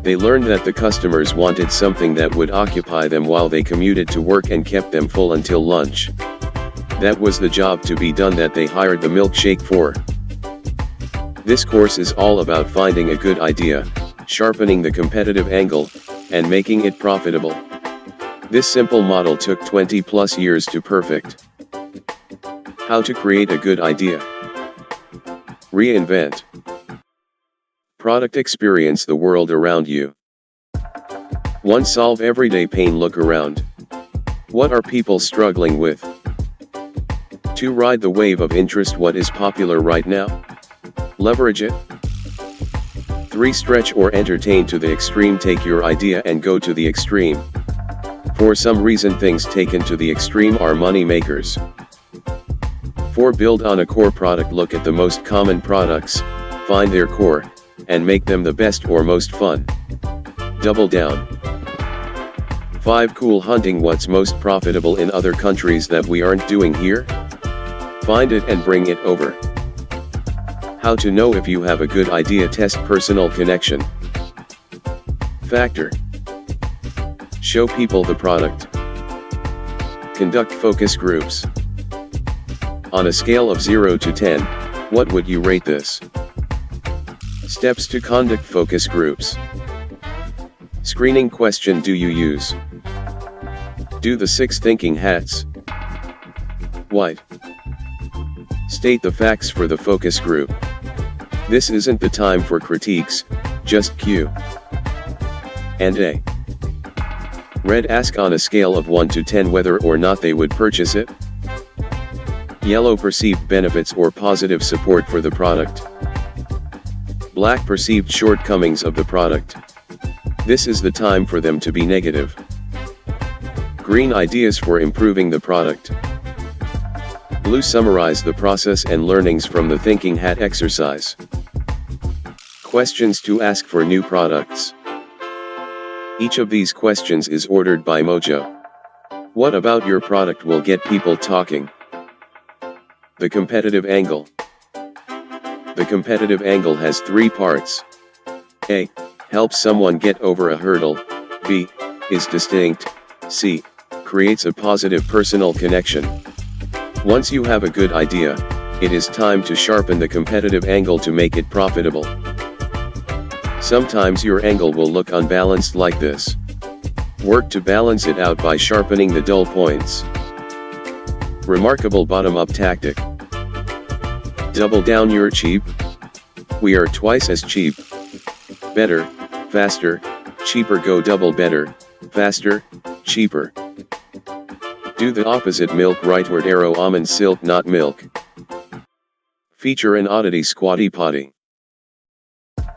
They learned that the customers wanted something that would occupy them while they commuted to work and kept them full until lunch. That was the job to be done that they hired the milkshake for. This course is all about finding a good idea, sharpening the competitive angle, and making it profitable. This simple model took 20+ years to perfect. How to create a good idea. Reinvent. Product experience the world around you. 1. Solve everyday pain. Look around. What are people struggling with? 2. Ride the wave of interest. What is popular right now? Leverage it. 3. Stretch or entertain to the extreme. Take your idea and go to the extreme. For some reason, things taken to the extreme are money makers. 4. Build on a core product. Look at the most common products, find their core, and make them the best or most fun. Double down. 5. Cool hunting. What's most profitable in other countries that we aren't doing here? Find it and bring it over. How to know if you have a good idea. Test personal connection factor. Show people the product. Conduct focus groups. On a scale of 0 to 10, what would you rate this? Steps to conduct focus groups. Screening question. Do you use? Do the 6 thinking hats. White. State the facts for the focus group. This isn't the time for critiques, just Q and A. Red. Ask on a scale of 1 to 10 whether or not they would purchase it. Yellow. Perceived benefits or positive support for the product. Black. Perceived shortcomings of the product. This is the time for them to be negative. Green. Ideas for improving the product. Blue. Summarize the process and learnings from the thinking hat exercise. Questions to ask for new products. Each of these questions is ordered by Mojo. What about your product will get people talking? The competitive angle. The competitive angle has 3 parts. A. Helps someone get over a hurdle. B. Is distinct. C. Creates a positive personal connection. Once you have a good idea, it is time to sharpen the competitive angle to make it profitable. Sometimes your angle will look unbalanced like this. Work to balance it out by sharpening the dull points. Remarkable bottom-up tactic. Double down. You're cheap. We are twice as cheap. Better, faster, cheaper. Go double. Better, faster, cheaper. Do the opposite. Milk. Rightward arrow. Almond silk, not milk. Feature an oddity. Squatty potty.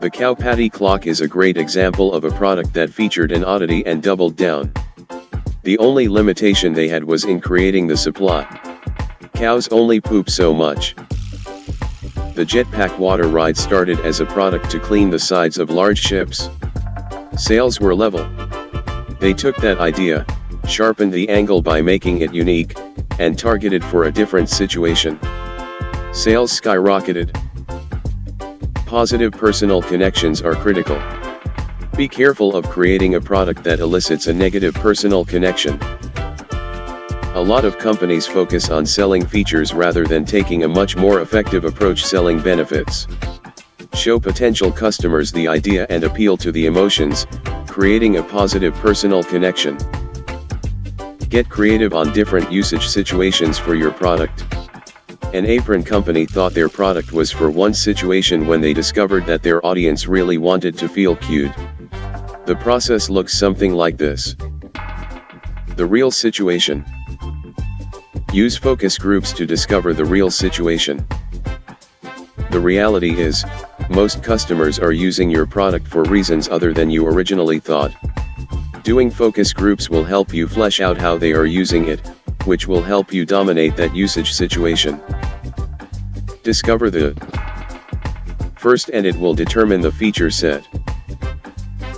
The cow patty clock is a great example of a product that featured an oddity and doubled down. The only limitation they had was in creating the supply. Cows only poop so much. The jetpack water ride started as a product to clean the sides of large ships. Sales were level. They took that idea, sharpened the angle by making it unique, and targeted for a different situation. Sales skyrocketed. Positive personal connections are critical. Be careful of creating a product that elicits a negative personal connection. A lot of companies focus on selling features rather than taking a much more effective approach selling benefits. Show potential customers the idea and appeal to the emotions, creating a positive personal connection. Get creative on different usage situations for your product. An apron company thought their product was for one situation when they discovered that their audience really wanted to feel cued. The process looks something like this. The real situation. Use focus groups to discover the real situation. The reality is, most customers are using your product for reasons other than you originally thought. Doing focus groups will help you flesh out how they are using it, which will help you dominate that usage situation. Discover the first and it will determine the feature set.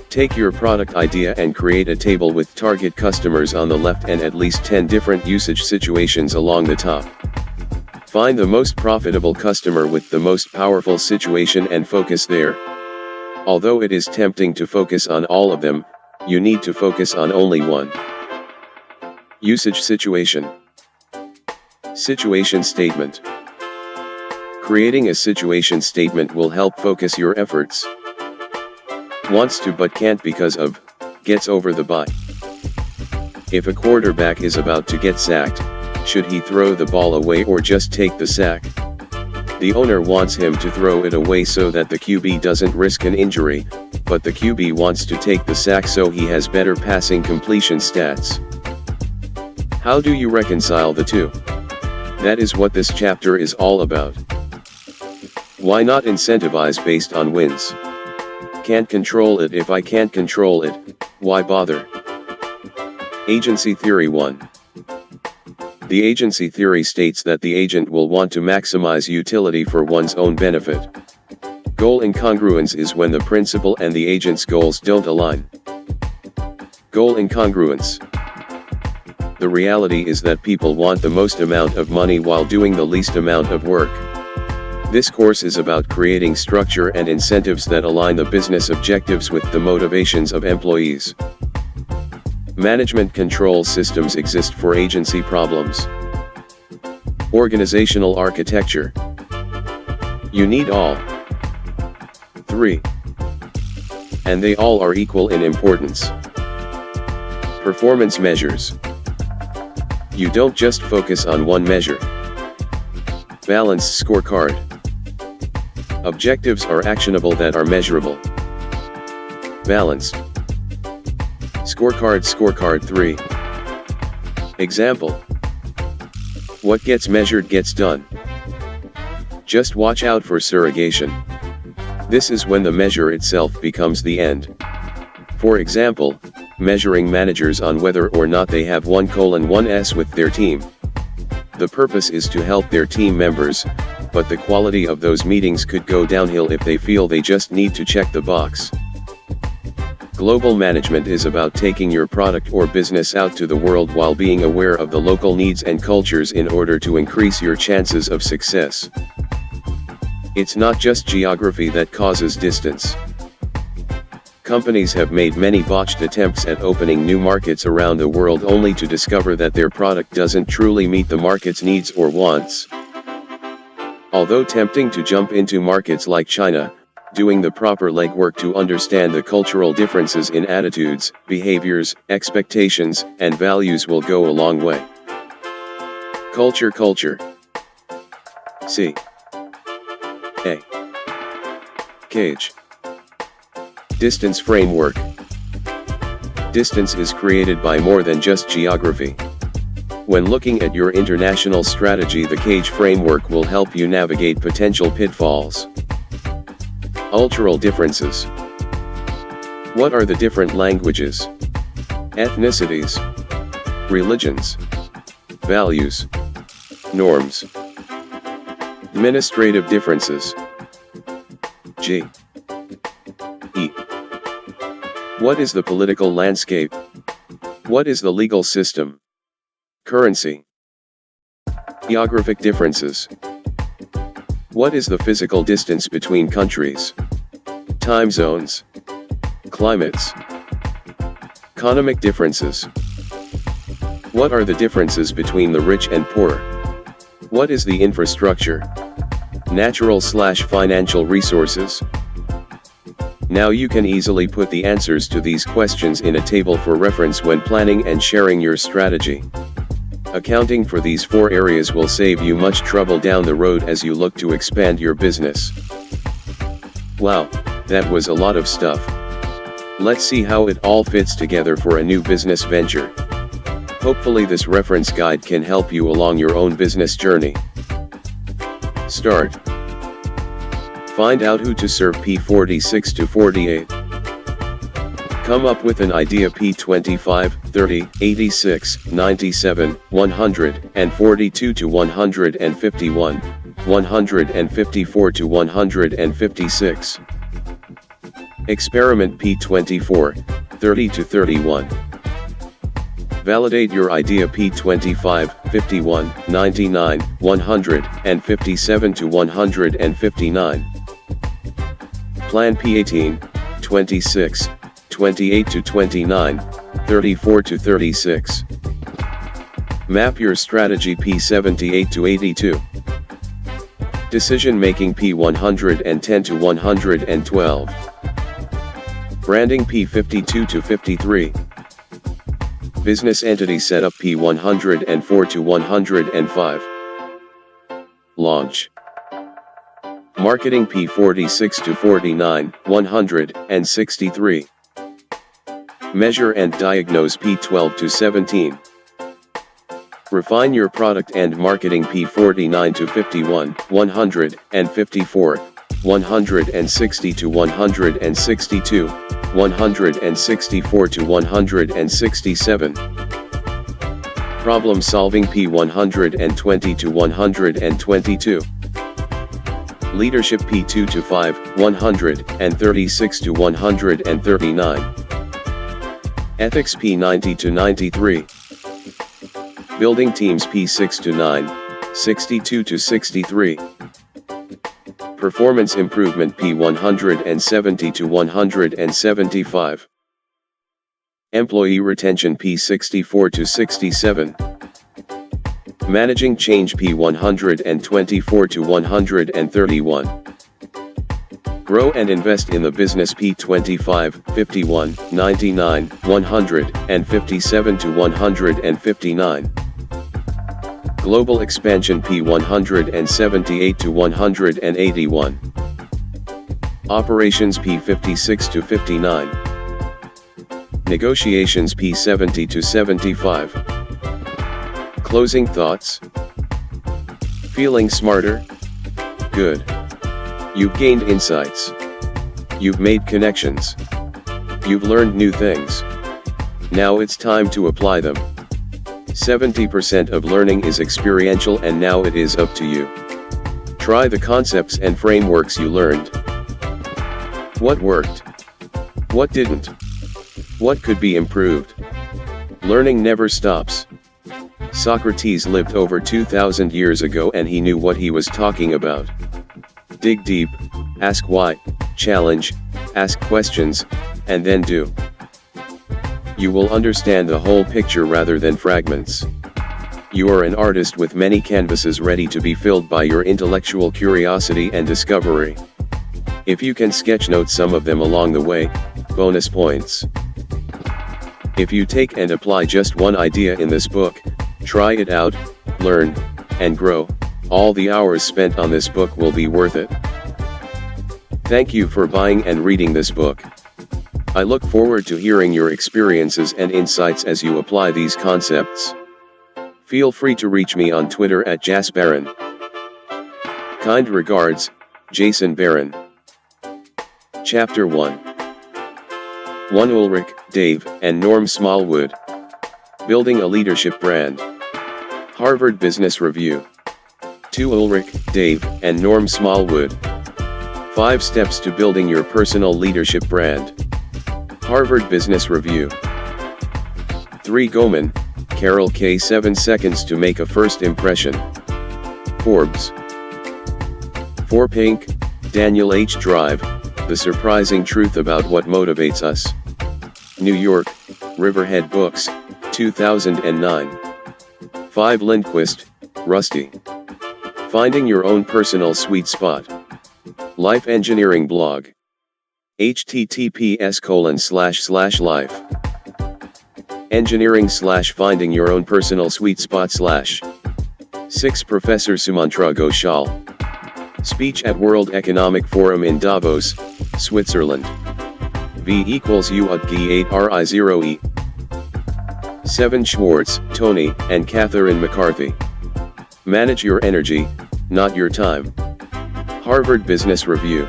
Take your product idea and create a table with target customers on the left and at least 10 different usage situations along the top. Find the most profitable customer with the most powerful situation and focus there. Although it is tempting to focus on all of them, you need to focus on only one. Usage situation. Situation statement. Creating a situation statement will help focus your efforts. Wants to but can't because of, gets over the buy. If a quarterback is about to get sacked, should he throw the ball away or just take the sack? The owner wants him to throw it away so that the QB doesn't risk an injury, but the QB wants to take the sack so he has better passing completion stats. How do you reconcile the two? That is what this chapter is all about. Why not incentivize based on wins? Can't control it. If I can't control it, why bother? Agency Theory 1. The agency theory states that the agent will want to maximize utility for one's own benefit. Goal incongruence is when the principal and the agent's goals don't align. Goal incongruence. The reality is that people want the most amount of money while doing the least amount of work. This course is about creating structure and incentives that align the business objectives with the motivations of employees. Management control systems exist for agency problems. Organizational architecture. You need all 3. And they all are equal in importance. Performance measures. You don't just focus on one measure. Balanced scorecard. Objectives are actionable that are measurable. Balanced scorecard 3. Example. What gets measured gets done. Just watch out for surrogation. This is when the measure itself becomes the end. For example, measuring managers on whether or not they have 1:1s with their team. The purpose is to help their team members, but the quality of those meetings could go downhill if they feel they just need to check the box. Global management is about taking your product or business out to the world while being aware of the local needs and cultures in order to increase your chances of success. It's not just geography that causes distance. Companies have made many botched attempts at opening new markets around the world only to discover that their product doesn't truly meet the market's needs or wants. Although tempting to jump into markets like China, doing the proper legwork to understand the cultural differences in attitudes, behaviors, expectations, and values will go a long way. Culture. C. A. Cage. Distance framework. Distance is created by more than just geography. When looking at your international strategy, the cage framework will help you navigate potential pitfalls. Cultural differences. What are the different languages, ethnicities, religions, values, norms? Administrative differences. G. E. What is the political landscape? What is the legal system? Currency. Geographic differences. What is the physical distance between countries? Time zones. Climates. Economic differences. What are the differences between the rich and poor? What is the infrastructure? Natural/financial resources. Now you can easily put the answers to these questions in a table for reference when planning and sharing your strategy. Accounting for these 4 areas will save you much trouble down the road as you look to expand your business. Wow, that was a lot of stuff. Let's see how it all fits together for a new business venture. Hopefully this reference guide can help you along your own business journey. Start. Find out who to serve P46 to 48. Come up with an idea P25, 30, 86, 97, 100, and 42 to 151, 154 to 156. Experiment P24, 30 to 31. Validate your idea P25, 51, 99, 100, and 57 to 159. Plan P18, 26, 28 to 29, 34 to 36. Map your strategy P78 to 82. Decision making P110 to 112. Branding P52 to 53. Business entity setup P104 to 105. Launch. Marketing P46 to 49, 163. Measure and diagnose P12 to 17. Refine your product and marketing P49 to 51, 154, 160 to 162, 164 to 167. Problem solving P120 to 122. Leadership P2 to 5, 136 to 139. Ethics P90 to 93. Building teams P6 to 9, 62 to 63. Performance improvement P170 to 175. Employee retention P64 to 67. Managing change P124 to 131. Grow and invest in the business P25, 51, 99, 157 to 159. Global expansion P178 to 181. Operations P56 to 59. Negotiations P70 to 75. Closing thoughts? Feeling smarter? Good. You've gained insights. You've made connections. You've learned new things. Now it's time to apply them. 70% of learning is experiential, and now it is up to you. Try the concepts and frameworks you learned. What worked? What didn't? What could be improved? Learning never stops. Socrates lived over 2,000 years ago, and he knew what he was talking about. Dig deep, ask why, challenge, ask questions, and then do. You will understand the whole picture rather than fragments. You are an artist with many canvases ready to be filled by your intellectual curiosity and discovery. If you can sketchnote some of them along the way, bonus points. If you take and apply just one idea in this book, try it out, learn, and grow, all the hours spent on this book will be worth it. Thank you for buying and reading this book. I look forward to hearing your experiences and insights as you apply these concepts. Feel free to reach me on Twitter at @JasBarron. Kind regards, Jason Barron. Chapter 1. 1. Ulrich, Dave, and Norm Smallwood. Building a Leadership Brand. Harvard Business Review. 2. Ulrich, Dave, and Norm Smallwood. 5 Steps to Building Your Personal Leadership Brand. Harvard Business Review. 3. Goman, Carol K. 7 Seconds to Make a First Impression. Forbes. 4. Pink, Daniel H. Drive, The Surprising Truth About What Motivates Us. New York, Riverhead Books, 2009. 5. Lindquist, Rusty. Finding Your Own Personal Sweet Spot. Life Engineering Blog. https://life engineering/finding your own personal sweet spot/ 6. Professor Sumantra Ghoshal. Speech at World Economic Forum in Davos, Switzerland. V=U@G8RI0E. 7. Schwartz, Tony, and Catherine McCarthy. Manage Your Energy, Not Your Time. Harvard Business Review.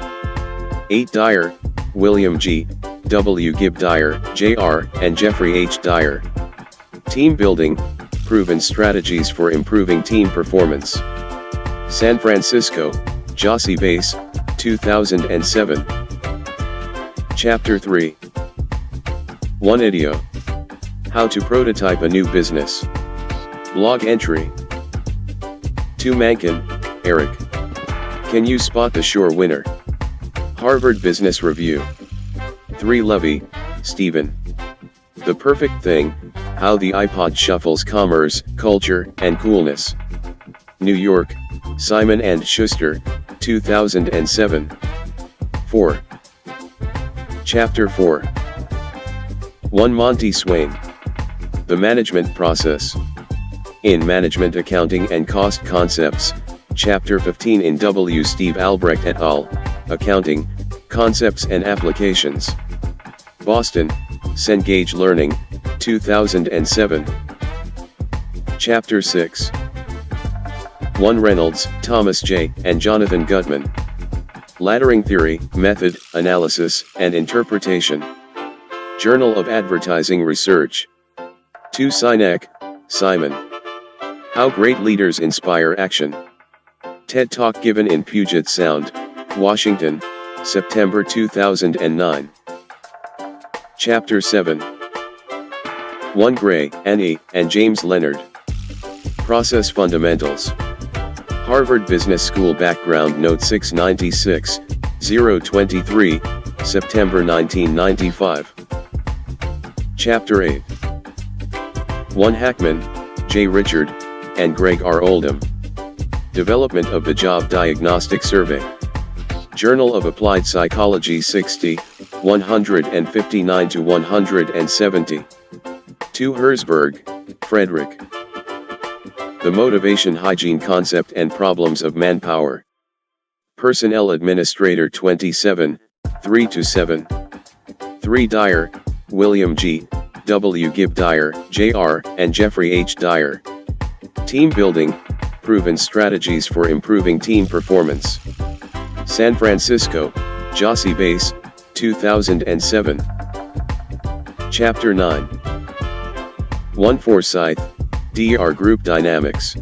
8. Dyer, William G. W. Gibb Dyer, Jr., and Jeffrey H. Dyer. Team Building, Proven Strategies for Improving Team Performance. San Francisco, Jossie Vase, 2007. Chapter 3. 1. Ideo. How to Prototype a New Business. Blog entry. 2. Mankin, Eric. Can you spot the sure winner? Harvard Business Review. 3. Levy, Stephen. The Perfect Thing, How the iPod Shuffles Commerce, Culture, and Coolness. New York, Simon & Schuster, 2007. 4. Chapter 4. 1. Monty Swain. The Management Process. In Management Accounting and Cost Concepts, Chapter 15 in W. Steve Albrecht et al., Accounting, Concepts and Applications. Boston, Cengage Learning, 2007. Chapter 6. 1. Reynolds, Thomas J., and Jonathan Gutman. Laddering Theory, Method, Analysis, and Interpretation. Journal of Advertising Research. 2. Sinek, Simon. How Great Leaders Inspire Action. TED Talk given in Puget Sound, Washington, September 2009. Chapter 7. 1. Gray, Annie, and James Leonard. Process Fundamentals. Harvard Business School Background Note 696, 023, September 1995. Chapter 8. 1. Hackman, J. Richard, and Greg R. Oldham. Development of the Job Diagnostic Survey. Journal of Applied Psychology 60, 159-170. 2. Herzberg, Frederick. The Motivation Hygiene Concept and Problems of Manpower. Personnel Administrator 27, 3-7. 3. Dyer, William G., W. Gibb Dyer, Jr., and Jeffrey H. Dyer. Team Building, Proven Strategies for Improving Team Performance. San Francisco, Jossie Bass, 2007. Chapter 9. 1. Forsyth, DR Group Dynamics.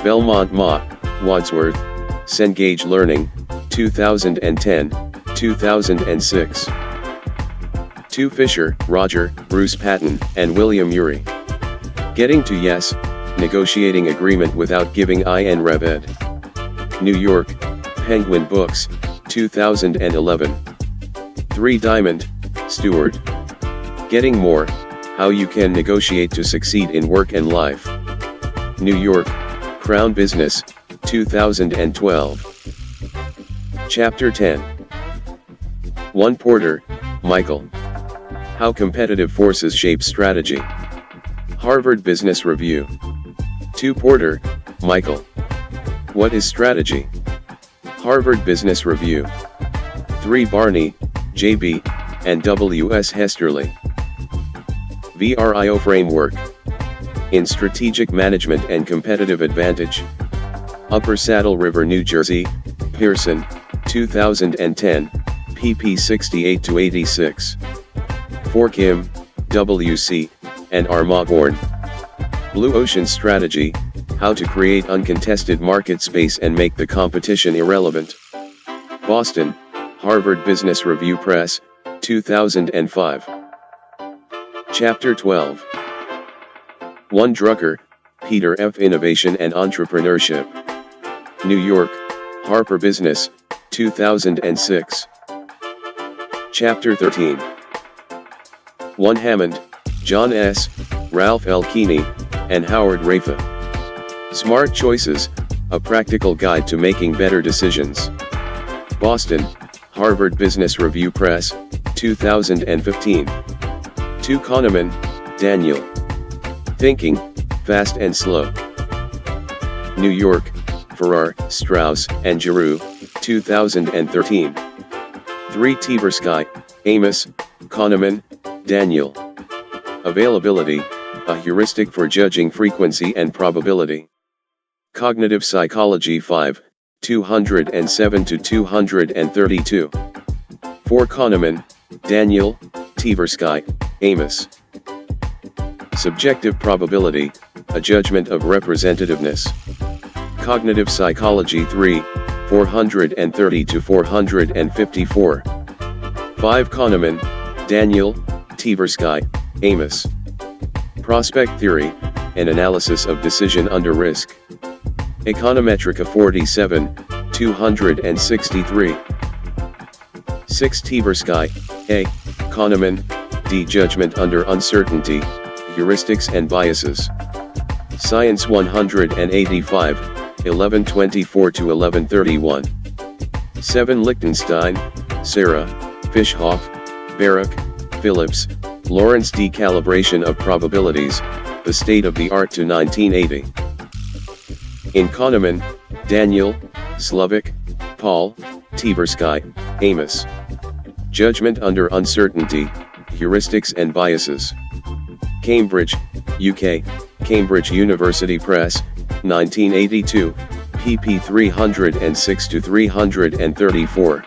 Belmont Ma, Wadsworth, Cengage Learning, 2010, 2006. 2. Fisher, Roger, Bruce Patton, and William Ury. Getting to Yes, Negotiating Agreement Without Giving in Rev Ed. New York, Penguin Books, 2011. 3. Diamond, Stewart. Getting More, How You Can Negotiate to Succeed in Work and Life. New York, Crown Business, 2012. Chapter 10. 1. Porter, Michael. How Competitive Forces Shape Strategy. Harvard Business Review. 2. Porter, Michael. What is Strategy? Harvard Business Review. 3. Barney, J.B., and W.S. Hesterly. VRIO Framework. In Strategic Management and Competitive Advantage. Upper Saddle River, New Jersey, Pearson, 2010, pp 68-86. 4. Kim, W.C., and R. Mawborn. Blue Ocean Strategy, How to Create Uncontested Market Space and Make the Competition Irrelevant. Boston, Harvard Business Review Press, 2005. Chapter 12. 1. Drucker, Peter F. Innovation and Entrepreneurship. New York, Harper Business, 2006. Chapter 13. 1. Hammond, John S., Ralph L. Keeney, and Howard Rafa. Smart Choices, A Practical Guide to Making Better Decisions. Boston, Harvard Business Review Press, 2015. 2. Kahneman, Daniel. Thinking, Fast and Slow. New York, Farrar, Straus, and Giroux, 2013. 3. Tversky, Amos, Kahneman, Daniel. Availability, A Heuristic for Judging Frequency and Probability. Cognitive Psychology 5, 207-232. 4. Kahneman, Daniel, Tversky, Amos. Subjective Probability, A Judgment of Representativeness. Cognitive Psychology 3, 430-454. 5. Kahneman, Daniel, Tversky, Amos. Prospect Theory, An Analysis of Decision Under Risk. Econometrica 47, 263. 6. Tversky, A. Kahneman, D. Judgment Under Uncertainty, Heuristics and Biases. Science 185, 1124-1131. 7. Lichtenstein, Sarah, Fishhoff, Barak, Phillips, Lawrence. Decalibration of Probabilities, The State of the Art to 1980. In Kahneman, Daniel, Slovic, Paul, Tversky, Amos. Judgment Under Uncertainty, Heuristics and Biases. Cambridge, UK, Cambridge University Press, 1982, pp 306-334.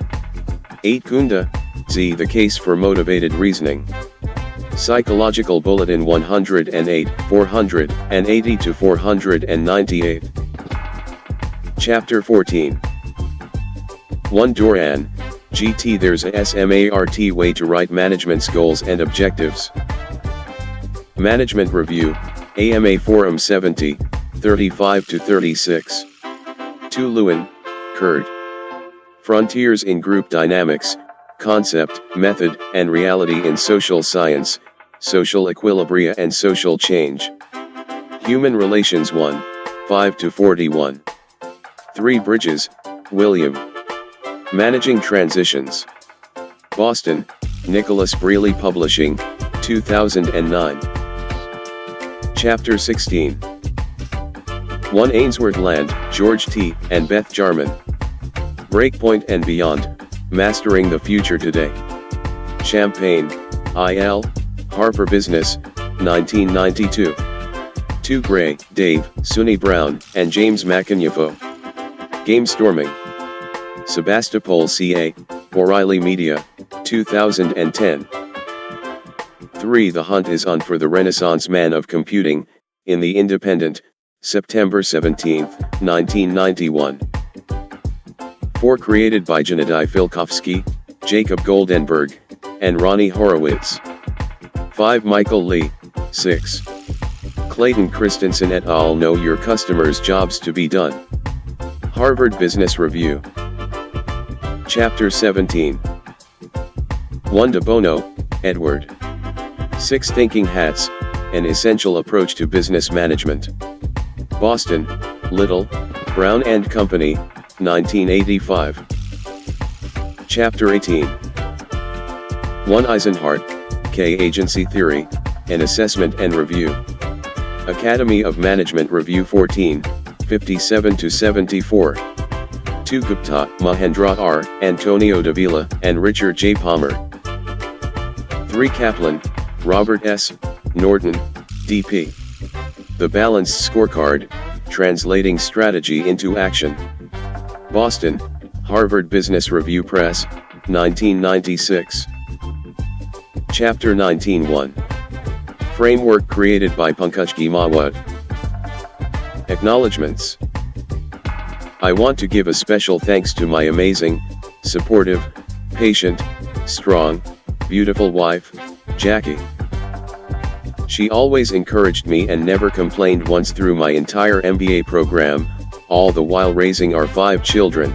8 Kunda, Z. The Case for Motivated Reasoning. Psychological Bulletin 108, 480-498. Chapter 14. 1 Doran, GT. There's a SMART way to write management's goals and objectives. Management Review, AMA Forum 70, 35-36. 2 Lewin, Kurt. Frontiers in Group Dynamics, Concept, Method, and Reality in Social Science, Social Equilibria and Social Change. Human Relations 1, 5-41. 3 Bridges, William. Managing Transitions. Boston, Nicholas Brealey Publishing, 2009. Chapter 16. 1 Ainsworth Land, George T., and Beth Jarman. Breakpoint and Beyond, Mastering the Future Today. Champaign, IL, Harper Business, 1992. 2 Gray, Dave, Sunny Brown, and James McIntyre. Game Storming. Sebastopol CA, O'Reilly Media, 2010. 3 The Hunt is On for the Renaissance Man of Computing, in The Independent, September 17, 1991. 4 Created by Gennady Filkovsky, Jacob Goldenberg, and Ronnie Horowitz. 5 Michael Lee, 6. Clayton Christensen et al. Know Your Customers' Jobs to Be Done. Harvard Business Review. Chapter 17. 1 De Bono, Edward. 6 Thinking Hats, An Essential Approach to Business Management. Boston, Little, Brown and Company, 1985. Chapter 18. 1 Eisenhart, K. Agency Theory, An Assessment and Review. Academy of Management Review 14, 57-74. 2 Gupta, Mahendra R., Antonio Davila, and Richard J. Palmer. 3 Kaplan, Robert S., Norton, D.P. The Balanced Scorecard, Translating Strategy into Action. Boston, Harvard Business Review Press, 1996. Chapter 19-1. Framework created by Pankaj Mawad. Acknowledgements. I want to give a special thanks to my amazing, supportive, patient, strong, beautiful wife, Jackie. She always encouraged me and never complained once through my entire MBA program, all the while raising our 5 children.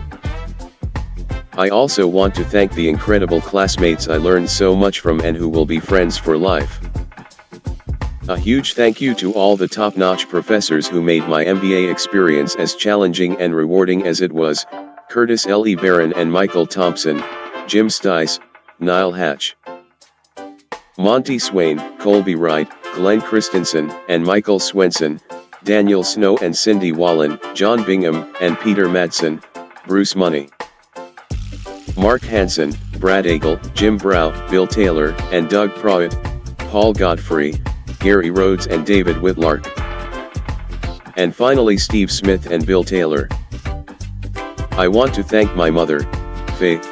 I also want to thank the incredible classmates I learned so much from and who will be friends for life. A huge thank you to all the top-notch professors who made my MBA experience as challenging and rewarding as it was, Curtis L. E. Barron and Michael Thompson, Jim Stice, Niall Hatch, Monty Swain, Colby Wright, Glenn Christensen, and Michael Swenson, Daniel Snow and Cindy Wallen, John Bingham, and Peter Madsen, Bruce Money, Mark Hansen, Brad Agel, Jim Brow, Bill Taylor, and Doug Pruitt, Paul Godfrey, Gary Rhodes and David Whitlark. And finally Steve Smith and Bill Taylor. I want to thank my mother, Faith,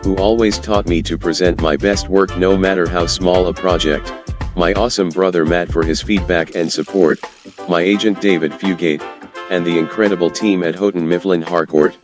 who always taught me to present my best work no matter how small a project, my awesome brother Matt for his feedback and support, my agent David Fugate, and the incredible team at Houghton Mifflin Harcourt.